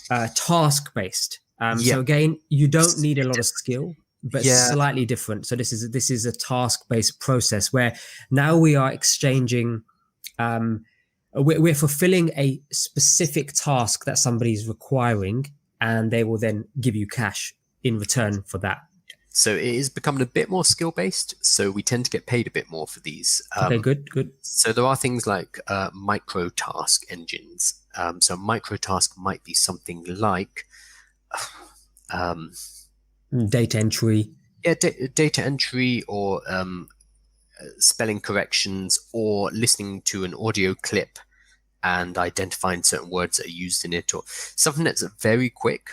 task-based. So again, you don't need a lot of skill, but slightly different. So this is a task-based process where now we are exchanging, we're fulfilling a specific task that somebody's requiring, and they will then give you cash in return for that. So it is becoming a bit more skill based. So we tend to get paid a bit more for these. Okay, good, good. So there are things like micro task engines. So micro task might be something like um, Data entry. yeah, data entry or spelling corrections or listening to an audio clip and identifying certain words that are used in it, or something that's very quick,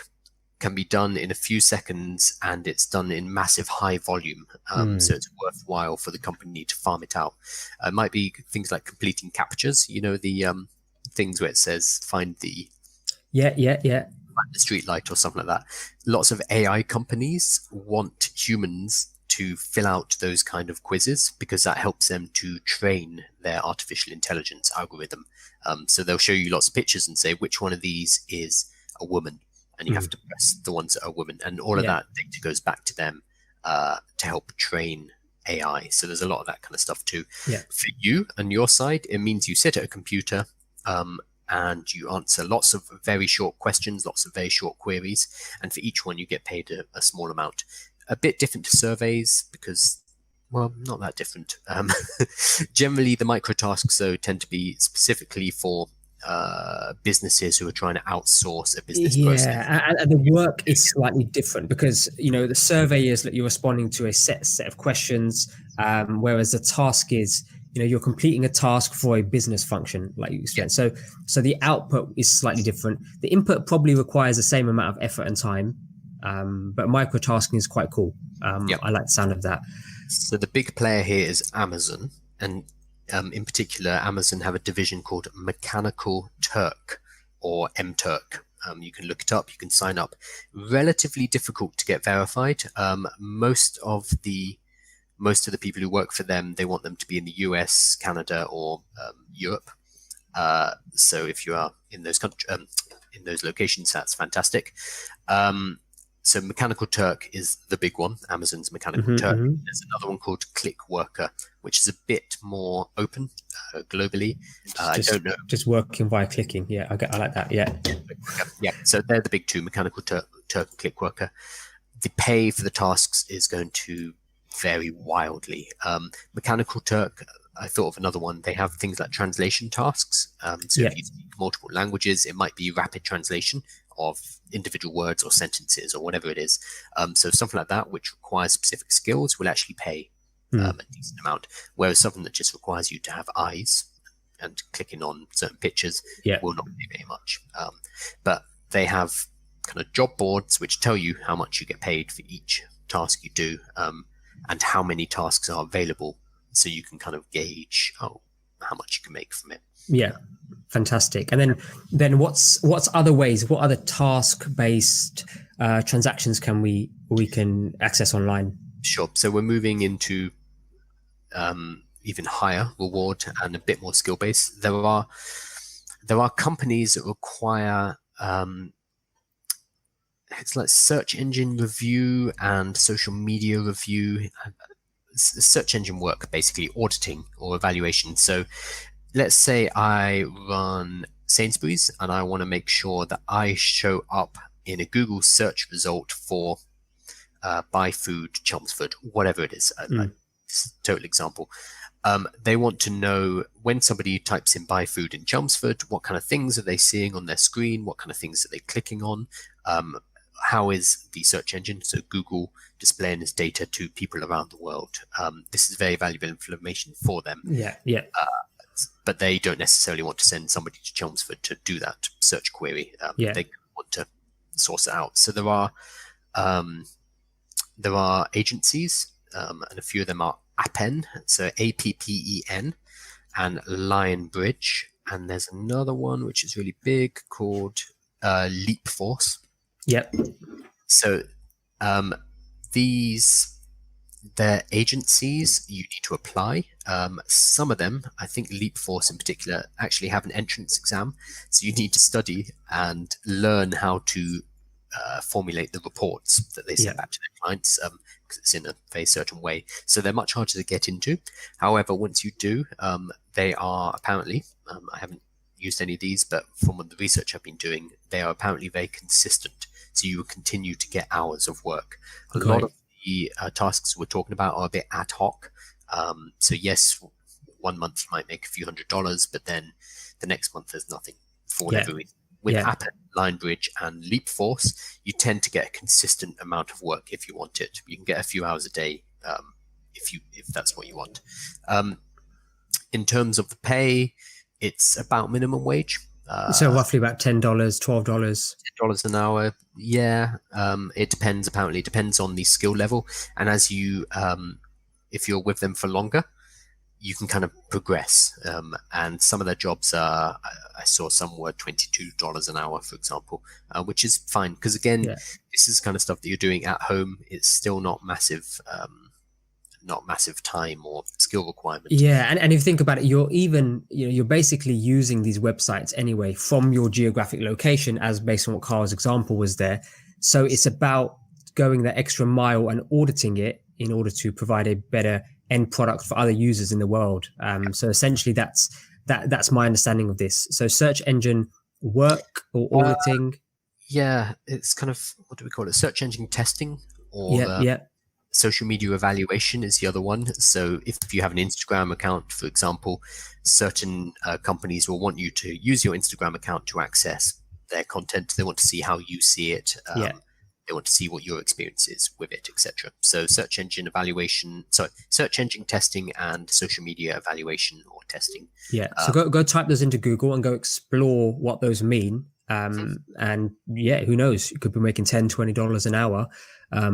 can be done in a few seconds, and it's done in massive high volume. So it's worthwhile for the company to farm it out. It might be things like completing captures, the things where it says find the Yeah. street light or something like that. Lots of AI companies want humans to fill out those kind of quizzes because that helps them to train their artificial intelligence algorithm. So they'll show you lots of pictures and say which one of these is a woman, and you have to press the ones that are women, and all of that data goes back to them to help train AI. So there's a lot of that kind of stuff too. Yeah. For you and your side, it means you sit at a computer and you answer lots of very short questions, lots of very short queries, and for each one you get paid a small amount. A bit different to surveys because, well, not that different. Generally, the micro tasks, though, tend to be specifically for businesses who are trying to outsource a business process. Yeah, and the work is slightly different because the survey is that you're responding to a set of questions, whereas the task is you're completing a task for a business function, like you explained. So the output is slightly different. The input probably requires the same amount of effort and time, but microtasking is quite cool. I like the sound of that. So the big player here is Amazon, and in particular, Amazon have a division called Mechanical Turk, or MTurk. You can look it up. You can sign up. Relatively difficult to get verified. Most of the people who work for them, they want them to be in the US, Canada, or Europe. So if you are in those in those locations, that's fantastic. So Mechanical Turk is the big one, Amazon's Mechanical Turk. There's another one called Clickworker, which is a bit more open globally. I don't know. Just working via clicking. Yeah, I like that. Yeah. Yeah, so they're the big two, Mechanical Turk and Clickworker. The pay for the tasks is going to vary wildly. Mechanical Turk, I thought of another one. They have things like translation tasks. So if you speak multiple languages, it might be rapid translation of individual words or sentences or whatever it is. So something like that, which requires specific skills, will actually pay a decent amount. Whereas something that just requires you to have eyes and clicking on certain pictures will not pay very much. But they have kind of job boards which tell you how much you get paid for each task you do, and how many tasks are available, so you can kind of gauge how much you can make from it. Yeah, fantastic. And then what's other ways? What other task-based transactions can we can access online? Sure. So we're moving into even higher reward and a bit more skill-based. There are companies that require it's like search engine review and social media review, search engine work, basically auditing or evaluation. So let's say I run Sainsbury's and I want to make sure that I show up in a Google search result for buy food Chelmsford, whatever it is. Like, total example. They want to know when somebody types in buy food in Chelmsford, what kind of things are they seeing on their screen? What kind of things are they clicking on? How is the search engine, so Google, displaying this data to people around the world? This is very valuable information for them. Yeah. But they don't necessarily want to send somebody to Chelmsford to do that search query. They want to source it out. So there are agencies, and a few of them are Appen, so APPEN, and Lionbridge. And there's another one which is really big called Leapforce. Yep. So they're agencies you need to apply. Some of them, I think Leapforce in particular, actually have an entrance exam. So you need to study and learn how to formulate the reports that they send back to their clients, because it's in a very certain way. So they're much harder to get into. However, once you do, they are apparently, I haven't used any of these, but from the research I've been doing, they are apparently very consistent. So you will continue to get hours of work. A lot of the tasks we're talking about are a bit ad hoc. So yes, one month you might make a few $100s, but then the next month there's nothing for whatever reason. With Appen, Linebridge, and LeapForce, you tend to get a consistent amount of work if you want it. You can get a few hours a day if that's what you want. In terms of the pay, it's about minimum wage. So roughly about $10, $12. $10 an hour. Yeah. It depends. Apparently, it depends on the skill level, and as you, if you're with them for longer, you can kind of progress. And some of their jobs are, I saw some were $22 an hour, for example, which is fine because again, this is kind of stuff that you're doing at home. It's still not massive. Not massive time or skill requirement. Yeah, and if you think about it, you're basically using these websites anyway from your geographic location, as based on what Carl's example was there. So it's about going the extra mile and auditing it in order to provide a better end product for other users in the world. So essentially, that's my understanding of this. So search engine work or auditing. Yeah, it's kind of, what do we call it? Search engine testing or social media evaluation is the other one. So if you have an Instagram account, for example, certain companies will want you to use your Instagram account to access their content. They want to see how you see it. They want to see what your experience is with it, etc. So search engine testing and social media evaluation or testing. Yeah. So go type those into Google and go explore what those mean. And yeah, who knows? You could be making $10, $20 an hour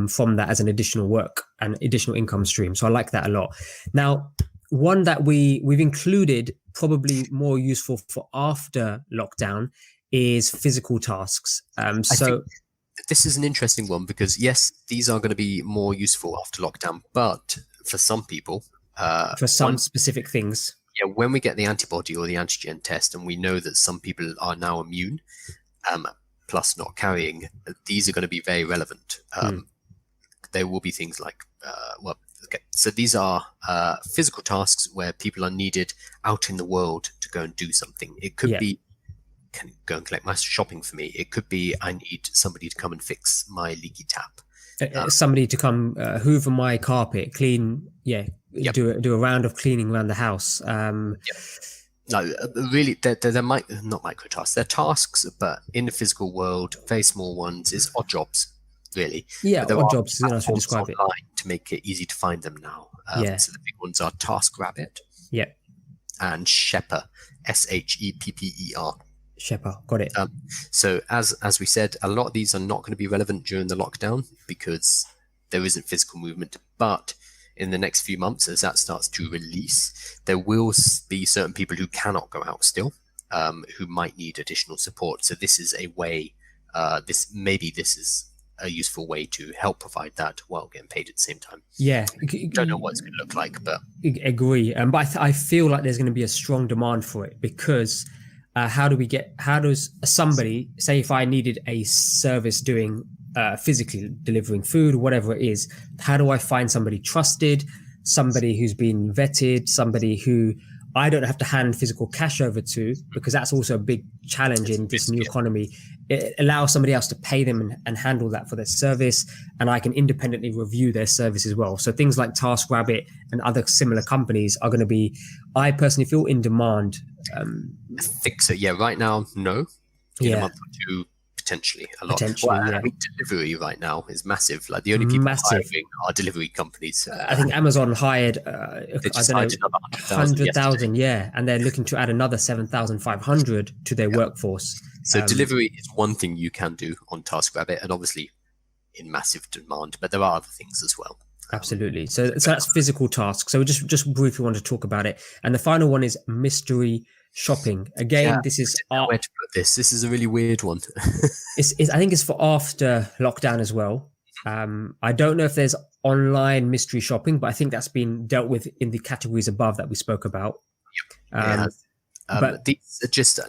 from that as an additional work and additional income stream. So I like that a lot. Now, one that we've included probably more useful for after lockdown is physical tasks. So this is an interesting one because yes, these are going to be more useful after lockdown, but for some people, for some specific things. Yeah, when we get the antibody or the antigen test and we know that some people are now immune, plus not carrying, these are going to be very relevant. There will be things like, so these are physical tasks where people are needed out in the world to go and do something. It could be, can you go and collect my shopping for me? It could be, I need somebody to come and fix my leaky tap. Somebody to come hoover my carpet, clean, do a round of cleaning around the house. No, really, they're not micro tasks. They're tasks, but in the physical world, very small ones is odd jobs, really. Yeah, odd jobs is a nice way to describe it. To make it easy to find them now. So the big ones are TaskRabbit. Yeah. And Shepper, SHEPPER. Shepper, got it. So as we said, a lot of these are not going to be relevant during the lockdown because there isn't physical movement. But in the next few months, as that starts to release, there will be certain people who cannot go out still, who might need additional support. So this is a way. This is a useful way to help provide that while getting paid at the same time. Yeah, don't know what it's going to look like, but agree. But I feel like there's going to be a strong demand for it because. How does somebody, say if I needed a service doing physically delivering food, whatever it is, how do I find somebody trusted, somebody who's been vetted, somebody who I don't have to hand physical cash over to, because that's also a big challenge in this new economy. It allows somebody else to pay them and handle that for their service, and I can independently review their service as well. So things like TaskRabbit and other similar companies are going to be, I personally feel, in demand. I think so. Yeah, right now, no. In a month or two, potentially a lot. I mean, delivery right now is massive. Like the only people hiring are delivery companies. I think Amazon hired, 100,000, and they're looking to add another 7,500 to their workforce. So delivery is one thing you can do on TaskRabbit, and obviously in massive demand, but there are other things as well. Absolutely. So that's physical tasks. So we just briefly want to talk about it. And the final one is mystery shopping. Again, this is where to put this. This is a really weird one. I think it's for after lockdown as well. I don't know if there's online mystery shopping, but I think that's been dealt with in the categories above that we spoke about. But these are just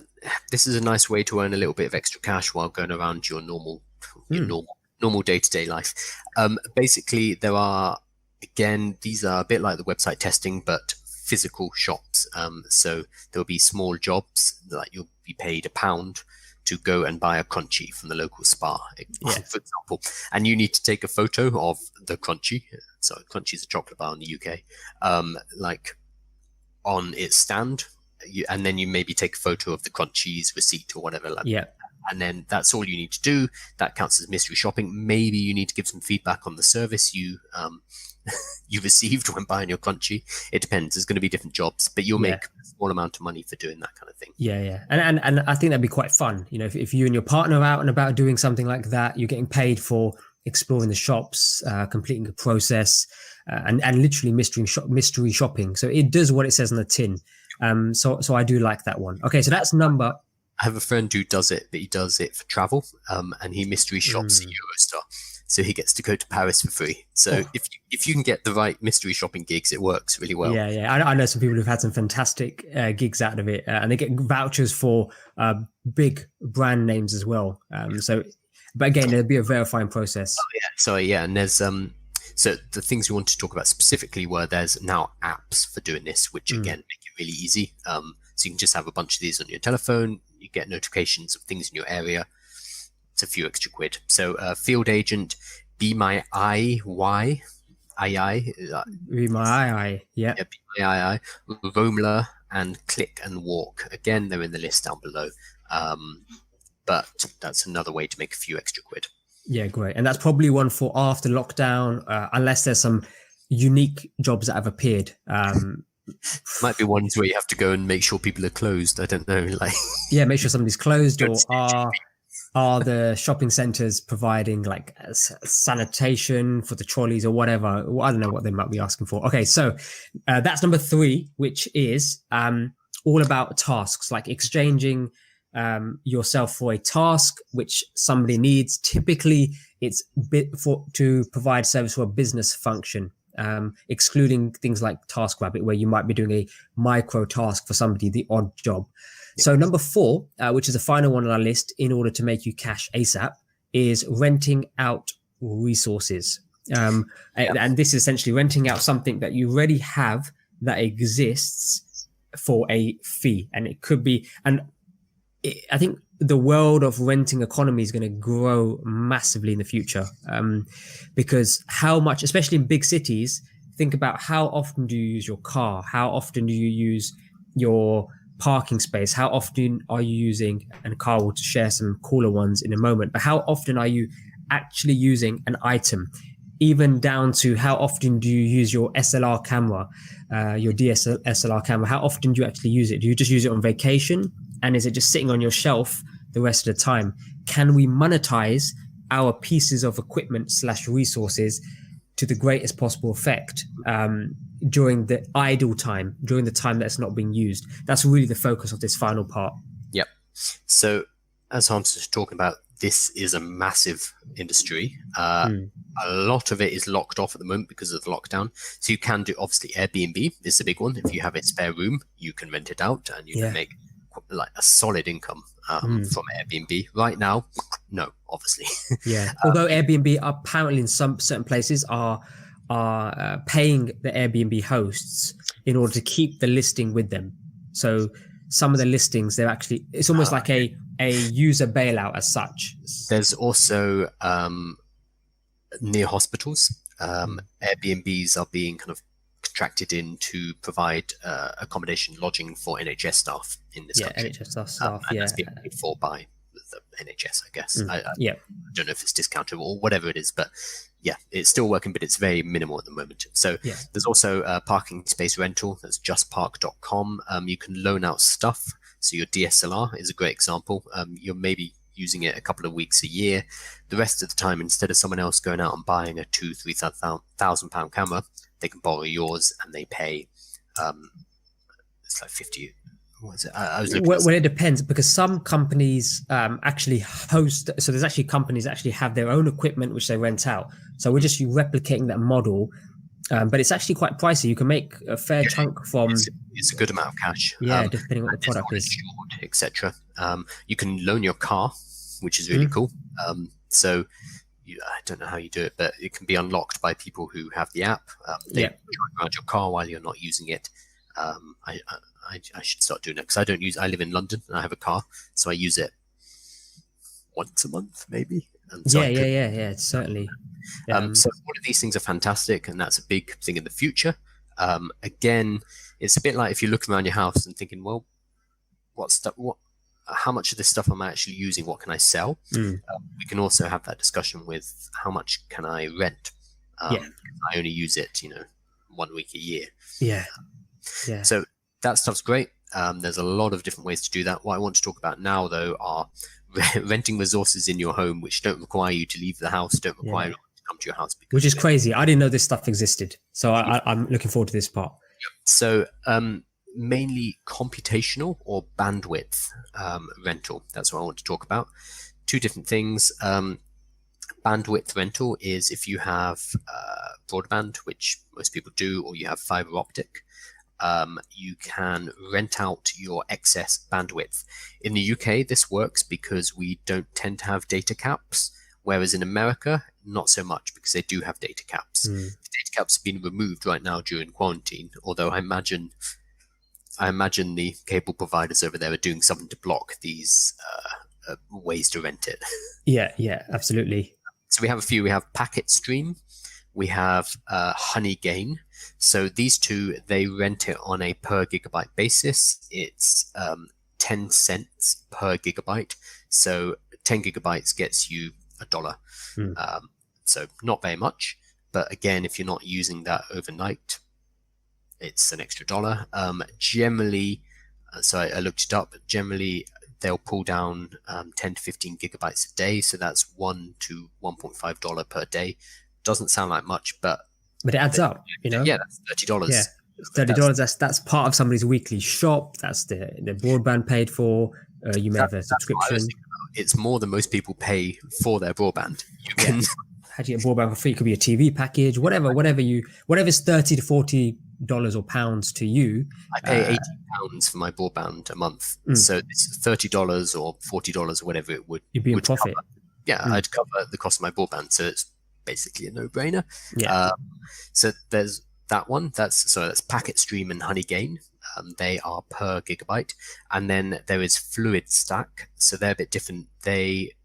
this is a nice way to earn a little bit of extra cash while going around your normal day-to-day life. Basically, there are, again, these are a bit like the website testing, but physical shops. So there will be small jobs, like you'll be paid £1 to go and buy a crunchy from the local spa, Yeah. for example, and you need to take a photo of the crunchy. So crunchy is a chocolate bar in the UK, like on its stand, and then you maybe take a photo of the crunchy's receipt or whatever, like, Yeah. and then that's all you need to do. That counts as mystery shopping. Maybe you need to give some feedback on the service you you received when buying your crunchy. It depends. There's going to be different jobs, but you'll make a small amount of money for doing that kind of thing. Yeah. And I think that'd be quite fun. You know, if you and your partner are out and about doing something like that, you're getting paid for exploring the shops, completing the process, and literally mystery shopping. So it does what it says on the tin. So I do like that one. Okay, so that's number. I have a friend who does it, but he does it for travel, and he mystery shops at Eurostar, so he gets to go to Paris for free. So if you can get the right mystery shopping gigs, it works really well. Yeah. I know some people who've had some fantastic gigs out of it, and they get vouchers for big brand names as well. But again, there'll be a verifying process. And there's so the things we want to talk about specifically were there's now apps for doing this, which again make it really easy. So you can just have a bunch of these on your telephone. You get notifications of things in your area. It's a few extra quid. So Field Agent, Be My Eye, Be My Eye, yeah. Be My Eye, Roamler, and Click and Walk. Again, they're in the list down below. But that's another way to make a few extra quid. Yeah, great. And that's probably one for after lockdown, unless there's some unique jobs that have appeared. Might be ones where you have to go and make sure people are closed. I don't know. Yeah, make sure somebody's closed, or are the shopping centres providing like sanitation for the trolleys or whatever? I don't know what they might be asking for. Okay, so that's number 3, which is all about tasks, like exchanging yourself for a task which somebody needs. Typically, it's to provide service for a business function. Excluding things like TaskRabbit, where you might be doing a micro task for somebody, the odd job. So number 4, which is the final one on our list, in order to make you cash ASAP, is renting out resources. And this is essentially renting out something that you already have that exists for a fee. And it could be, I think the world of renting economy is going to grow massively in the future, because how much, especially in big cities, think about how often do you use your car? How often do you use your parking space? How often are you using, and Carl will share some cooler ones in a moment, but how often are you actually using an item? Even down to how often do you use your SLR camera, your DSLR camera? How often do you actually use it? Do you just use it on vacation? And is it just sitting on your shelf the rest of the time? Can we monetize our pieces of equipment / resources to the greatest possible effect during the idle time, during the time that's not being used? That's really the focus of this final part. Yep. So as Hans was talking about, this is a massive industry. A lot of it is locked off at the moment because of the lockdown. So you can do, obviously, Airbnb is the big one. If you have a spare room, you can rent it out and you can make like a solid income from Airbnb. Right now, no, obviously. Although Airbnb apparently in some certain places are paying the Airbnb hosts in order to keep the listing with them. So some of the listings, they're actually, it's almost like a user bailout as such. There's also near hospitals, Airbnbs are being kind of contracted in to provide accommodation, lodging for NHS staff in this country. NHS staff, and that's being paid for by the NHS, I guess. I don't know if it's discounted or whatever it is, but yeah, it's still working, but it's very minimal at the moment. So there's also parking space rental. That's justpark.com. You can loan out stuff. So your DSLR is a great example. You're maybe using it a couple of weeks a year. The rest of the time, instead of someone else going out and buying a £2,000-3,000 camera, they can borrow yours and they pay. It's like 50. What is it? I was looking. Well, it depends, because some companies actually host. So there's actually companies that actually have their own equipment which they rent out. So we're just replicating that model, but it's actually quite pricey. You can make a fair chunk from. It's a good amount of cash. Depending on what the product is, etc. You can loan your car, which is really cool. So. I don't know how you do it, but it can be unlocked by people who have the app. They drive around your car while you're not using it. I should start doing that because I don't use. I live in London and I have a car, so I use it once a month, maybe. And Yeah, yeah, certainly. So all of these things are fantastic, and that's a big thing in the future. Again, it's a bit like if you're looking around your house and thinking, well, how much of this stuff am I actually using? What can I sell? We can also have that discussion with how much can I rent? I only use it, 1 week a year. Yeah. So that stuff's great. There's a lot of different ways to do that. What I want to talk about now, though, are renting resources in your home, which don't require you to leave the house, don't require you to come to your house. Which is crazy. I didn't know this stuff existed. So I'm looking forward to this part. So mainly computational or bandwidth rental. That's what I want to talk about. Two different things. Bandwidth rental is if you have broadband, which most people do, or you have fiber optic, you can rent out your excess bandwidth. In the UK, this works because we don't tend to have data caps, whereas in America, not so much because they do have data caps. The data caps have been removed right now during quarantine, although I imagine the cable providers over there are doing something to block these ways to rent it. Yeah, absolutely. So we have a few. We have Packet Stream, we have Honeygain. So these two, they rent it on a per gigabyte basis. It's 10 cents per gigabyte. So 10 gigabytes gets you $1. So not very much. But again, if you're not using that overnight, it's an extra $1. Generally, so I looked it up, generally they'll pull down 10 to 15 gigabytes a day. So that's $1 to $1.5 per day. Doesn't sound like much, but it adds up, Yeah, that's $30. Yeah, $30. That's part of somebody's weekly shop. That's the broadband paid for. You may have a subscription. It's more than most people pay for their broadband. You can how do you get broadband for free? It could be a TV package, whatever's $30 to $40 or pounds to you. I pay £80 for my broadband a month, so it's $30 or $40 or whatever it would. You'd be in profit. Cover. I'd cover the cost of my broadband, so it's basically a no-brainer. So there's that one. That's Packet Stream and Honeygain. They are per gigabyte, and then there is Fluid Stack. So they're a bit different. They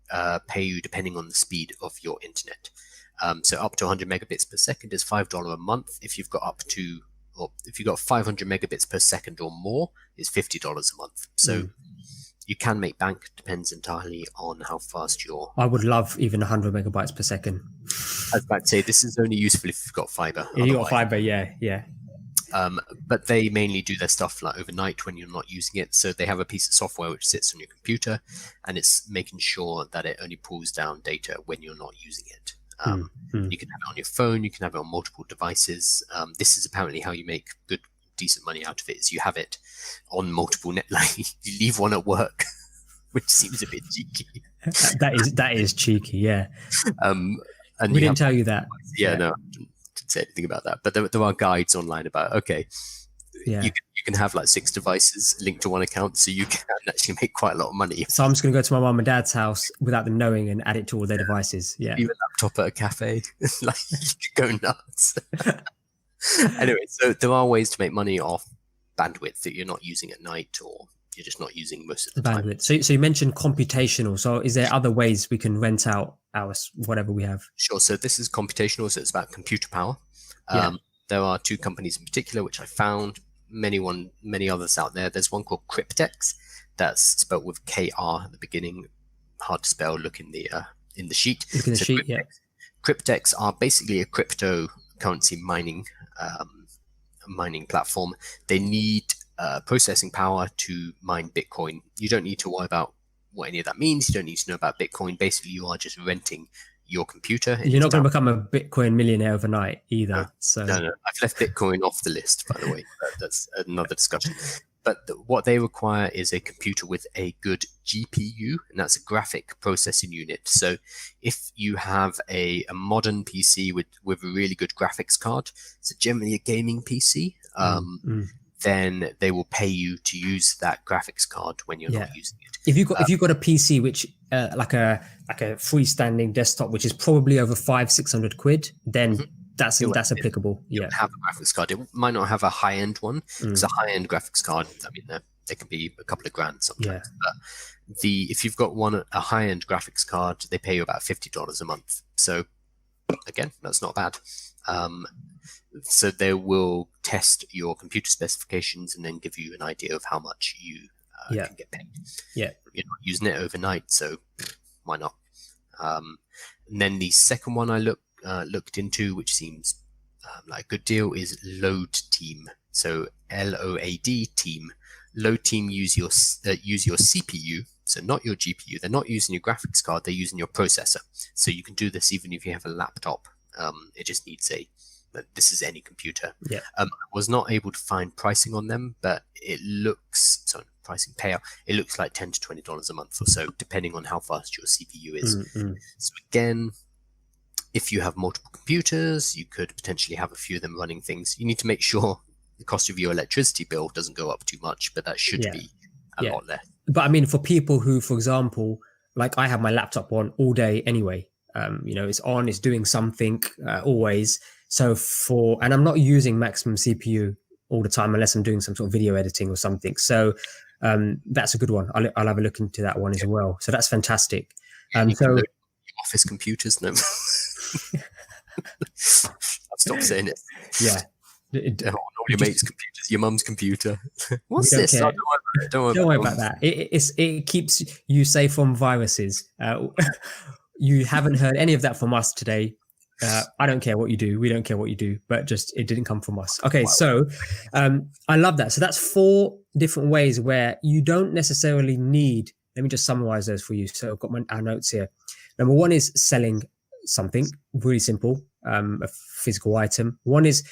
pay you depending on the speed of your internet. So up to 100 megabits per second is $5 a month. If you've got 500 megabits per second or more, it's $50 a month. So you can make bank. Depends entirely on how fast you're. I would love even 100 megabytes per second. I was about to say, this is only useful if you've got fiber. Yeah, you got fiber, yeah. But they mainly do their stuff like overnight when you're not using it. So they have a piece of software which sits on your computer, and it's making sure that it only pulls down data when you're not using it. You can have it on your phone, you can have it on multiple devices. This is apparently how you make decent money out of it, is you have it on multiple you leave one at work, which seems a bit cheeky. That is cheeky, yeah. And we didn't tell you that. No, I didn't say anything about that. But there are guides online about you can have like 6 devices linked to one account, so you can actually make quite a lot of money. So I'm just going to go to my mum and dad's house without them knowing and add it to all their devices. Yeah, leave a laptop at a cafe, like you could go nuts. Anyway, so there are ways to make money off bandwidth that you're not using at night, or you're just not using most of the bandwidth. So you mentioned computational. So is there other ways we can rent out our whatever we have? Sure. So this is computational. So it's about computer power. There are 2 companies in particular which I found. Many others out there. There's one called Cryptex, that's spelled with KR at the beginning. Hard to spell. Look in the sheet. Look in the sheet. Cryptex, Cryptex are basically a cryptocurrency mining platform. They need processing power to mine Bitcoin. You don't need to worry about what any of that means. You don't need to know about Bitcoin. Basically, you are just renting your computer. You're not going to become a Bitcoin millionaire overnight either. No. I've left Bitcoin off the list, by the way. That's another discussion. But what they require is a computer with a good GPU, and that's a graphic processing unit. So if you have a modern PC with a really good graphics card, so generally a gaming PC, then they will pay you to use that graphics card when you're not using it. If you've got a PC which like a freestanding desktop, which is probably over 500-600 quid, then that's applicable. Have a graphics card. It might not have a high end one. It's a high end graphics card. I mean, they're They can be a couple of grand Yeah. sometimes. But if you've got a high-end graphics card, they pay you about $50 a month. So again, that's not bad. So they will test your computer specifications and then give you an idea of how much you can get paid. Yeah. You're not using it overnight, so why not? And then the second one I looked into, which seems like a good deal, is Load Team. So LOAD Team. Load Team use your CPU, so not your GPU. They're not using your graphics card. They're using your processor. So you can do this even if you have a laptop. It just needs this is any computer. Yeah. I was not able to find pricing on them, but it looks pricing payout. It looks like $10 to $20 a month or so, depending on how fast your CPU is. So again, if you have multiple computers, you could potentially have a few of them running things. You need to make sure the cost of your electricity bill doesn't go up too much, but that should be a lot less. But I mean, for people who, for example, like I have my laptop on all day anyway, it's on, it's doing something always. So and I'm not using maximum CPU all the time unless I'm doing some sort of video editing or something. So that's a good one. I'll have a look into that one as well. So that's fantastic. So office computers, no. I've stopped saying it. Yeah. All your mates' computers, your mum's computer. What's this? Oh, don't worry about that. It keeps you safe from viruses. You haven't heard any of that from us today. I don't care what you do. We don't care what you do, but just it didn't come from us. Okay, so I love that. So that's 4 different ways where you don't necessarily need. Let me just summarize those for you. So I've got our notes here. Number 1 is selling something, really simple, a physical item. 1 is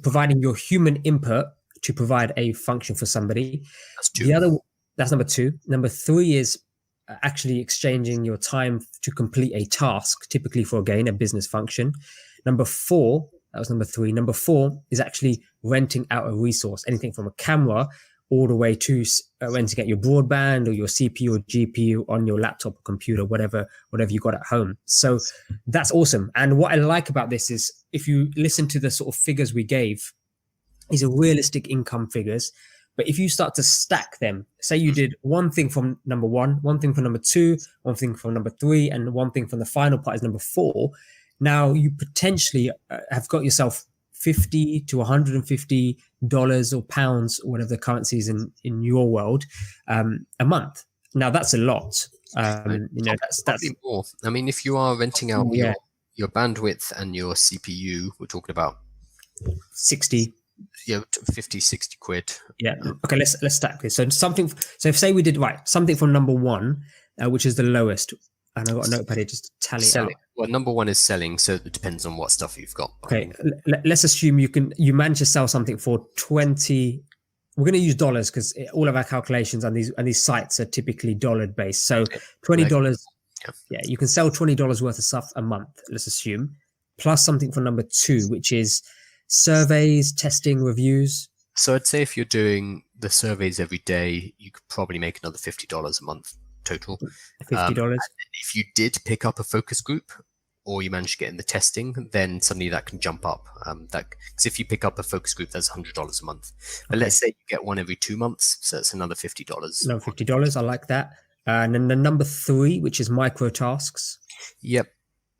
providing your human input to provide a function for somebody. That's 2. That's number 2. Number 3 is actually exchanging your time to complete a task, typically for, again, a business function. Number 4, that was number 3. Number 4 is actually renting out a resource, anything from a camera all the way to renting out your broadband or your CPU or GPU on your laptop or computer, whatever you got at home. So that's awesome. And what I like about this is if you listen to the sort of figures we gave, these are realistic income figures. But if you start to stack them, say you did one thing from number 1, one thing from number 2, one thing from number 3, and one thing from the final part is number 4. Now you potentially have got yourself $50 to $150 or pounds, or whatever the currency is in your world, a month. Now that's a lot. That's more. I mean, if you are renting out your bandwidth and your CPU, we're talking about 60. 50, 60 quid. Yeah. Okay. Let's stack this. So if say we did something from number 1, which is the lowest, and I've got a notepad here just to tally it out. Well, number 1 is selling, so it depends on what stuff you've got. Okay. Let's assume you manage to sell something for 20. We're going to use dollars because all of our calculations and these sites are typically dollar based. So $20. Yeah, you can sell $20 worth of stuff a month. Let's assume, plus something for number 2, which is surveys, testing, reviews. So I'd say if you're doing the surveys every day, you could probably make another $50 a month total. $50. If you did pick up a focus group, or you manage to get in the testing, then suddenly that can jump up. Because if you pick up a focus group, that's $100 a month. But let's say you get one every 2 months, so that's another $50. Another $50. I like that. And then the number 3, which is micro tasks. Yep.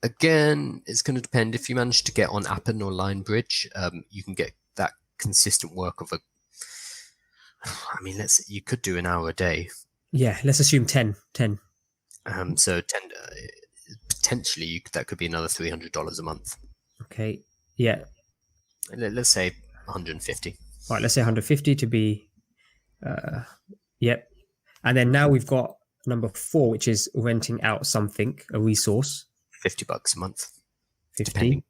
Again, it's going to depend. If you manage to get on Appen or LineBridge, you can get that consistent work of you could do an hour a day. Yeah, let's assume 10. So 10, potentially that could be another $300 a month. Okay. Yeah. Let's say 150. All right, let's say 150 to be, yep. And then now we've got number 4, which is renting out something, a resource. $50 a month. 50.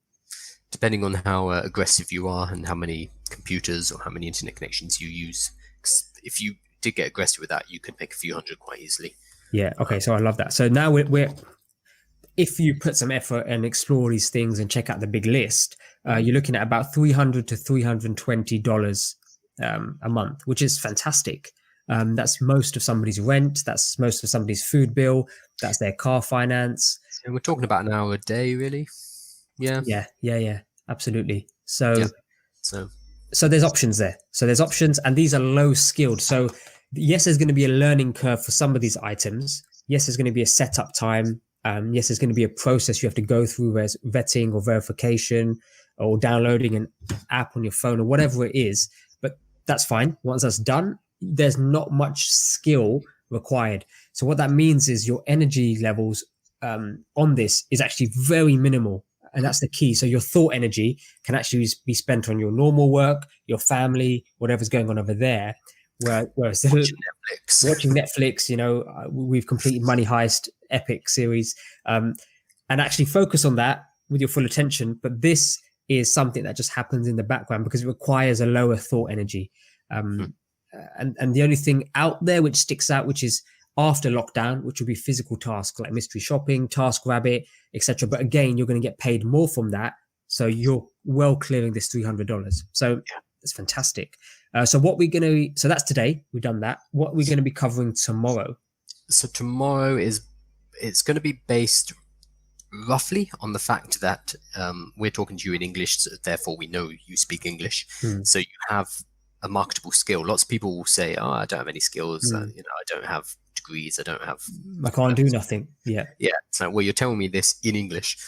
Depending on how aggressive you are and how many computers or how many internet connections you use. If you did get aggressive with that, you could make a few hundred quite easily. Yeah. Okay. So I love that. So now we're if you put some effort and explore these things and check out the big list, you're looking at about $300 to $320 a month, which is fantastic. That's most of somebody's rent. That's most of somebody's food bill. That's their car finance. And we're talking about an hour a day, really. Yeah. Yeah. Absolutely. So So there's options there. So there's options, and these are low skilled. So yes, there's going to be a learning curve for some of these items. Yes, there's going to be a setup time. Yes, there's going to be a process you have to go through, as vetting or verification or downloading an app on your phone or whatever it is. But that's fine. Once that's done, there's not much skill required. So what that means is your energy levels on this is actually very minimal. And that's the key. So your thought energy can actually be spent on your normal work, your family, whatever's going on over there. Whereas watching Netflix, we've completed Money Heist, epic series, and actually focus on that with your full attention. But this is something that just happens in the background because it requires a lower thought energy. And the only thing out there which sticks out, which is after lockdown, which will be physical tasks like mystery shopping, TaskRabbit, etc. But again, you're going to get paid more from that. So you're well clearing this $300. So it's fantastic. So that's today. We've done that. What we're going to be covering tomorrow. So tomorrow it's going to be based roughly on the fact that we're talking to you in English, so therefore we know you speak English. So you have a marketable skill. Lots of people will say, "Oh, I don't have any skills. I don't have degrees. I can't do nothing." Yeah. So, well, you're telling me this in English.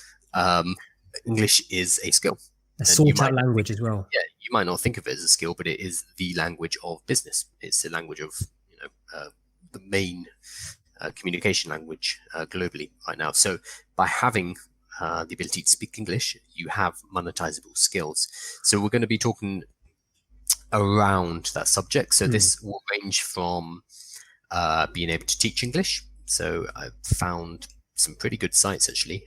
English is a skill. A sought-out language as well. Yeah, you might not think of it as a skill, but it is the language of business. It's the language of the main communication language globally right now. So by having the ability to speak English, you have monetizable skills. So we're going to be talking around that subject. So this will range from being able to teach English. So I've found some pretty good sites actually.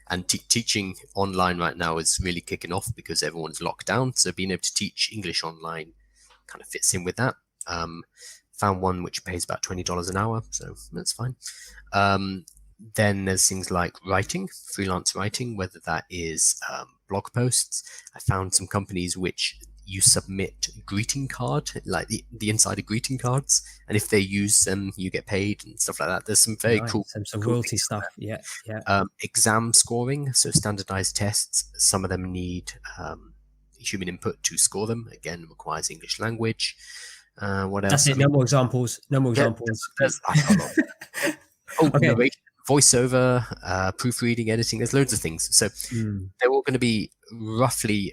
And teaching online right now is really kicking off because everyone's locked down. So being able to teach English online kind of fits in with that. Found one which pays about $20 an hour, so that's fine. Then there's things like writing, freelance writing, whether that is blog posts. I found some companies which you submit greeting card, like the inside of greeting cards, and if they use them, you get paid and stuff like that. There's some very cool royalty stuff. Yeah. Exam scoring, so standardized tests. Some of them need human input to score them. Again, requires English language. What else? That's it. No more examples. Narration, voiceover, proofreading, editing. There's loads of things. So they're all going to be roughly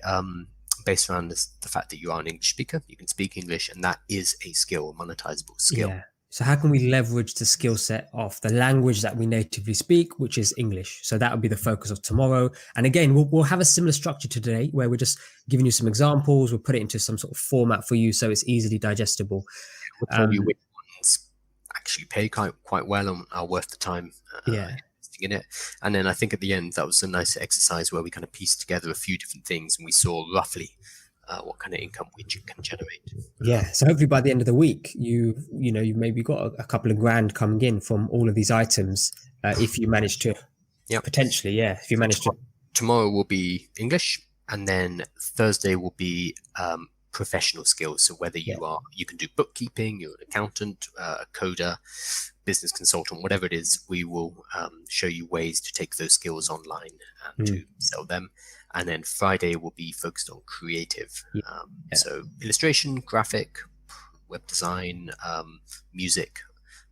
based around the fact that you are an English speaker. You can speak English, and that is a skill, a monetizable skill. Yeah. So how can we leverage the skill set of the language that we natively speak, which is English? So that will be the focus of tomorrow. And again, we'll have a similar structure to today where we're just giving you some examples. We'll put it into some sort of format for you so it's easily digestible. We'll tell you which ones actually pay quite well and are worth the time in it. And then I think at the end, that was a nice exercise where we kind of pieced together a few different things and we saw roughly what kind of income we can generate. Yeah. So hopefully by the end of the week, you've maybe got a couple of grand coming in from all of these items. If you manage to potentially, if you manage to. Tomorrow will be English, and then Thursday will be professional skills. So whether you can do bookkeeping, you're an accountant, a coder, business consultant, whatever it is, we will show you ways to take those skills online and to sell them. And then Friday will be focused on creative. So illustration, graphic, web design, music,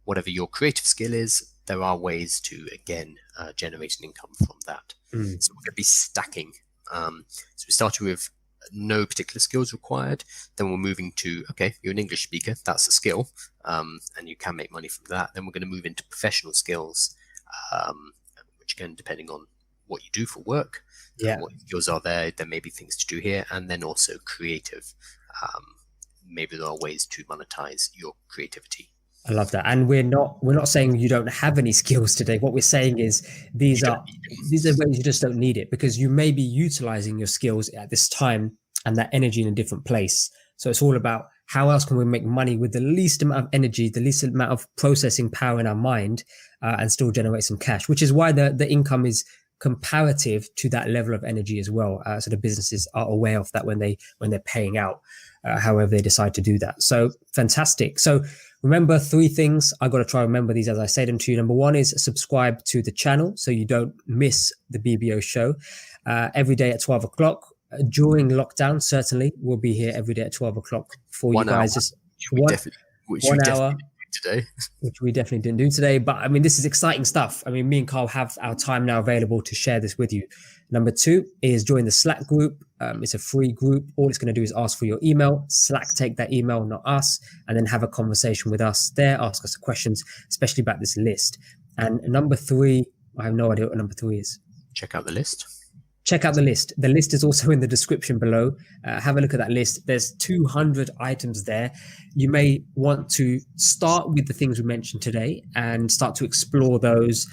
whatever your creative skill is, there are ways to, again, generate an income from that. So we're going to be stacking. So we started with no particular skills required. Then we're moving to, okay, you're an English speaker, that's a skill, and you can make money from that. Then we're going to move into professional skills, which again, depending on what you do for work, what skills are there may be things to do here. And then also creative. Maybe there are ways to monetize your creativity. I love that. And we're not saying you don't have any skills today. What we're saying is these are ways you just don't need it, because you may be utilizing your skills at this time and that energy in a different place. So it's all about how else can we make money with the least amount of energy, the least amount of processing power in our mind, and still generate some cash, which is why the income is comparative to that level of energy as well. So the businesses are aware of that when they're paying out, however they decide to do that. So fantastic. So remember 3 things. I got to try to remember these as I say them to you. Number 1 is subscribe to the channel so you don't miss the BBO show. Every day at 12 o'clock, during lockdown, certainly we'll be here every day at 12 o'clock for 1 you guys. hour, Just which we 1 definitely hour, did today. which we definitely didn't do today. But I mean, this is exciting stuff. I mean, me and Carl have our time now available to share this with you. Number 2 is join the Slack group. It's a free group. All it's going to do is ask for your email. Slack take that email, not us, and then have a conversation with us there. Ask us questions, especially about this list. And number 3, I have no idea what number 3 is. Check out the list. Check out the list. The list is also in the description below. Have a look at that list. There's 200 items there. You may want to start with the things we mentioned today and start to explore those.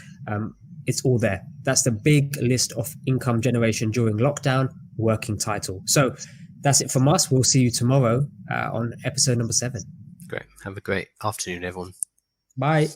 It's all there. That's the big list of income generation during lockdown, working title. So that's it from us. We'll see you tomorrow on episode number 7. Great. Have a great afternoon, everyone. Bye.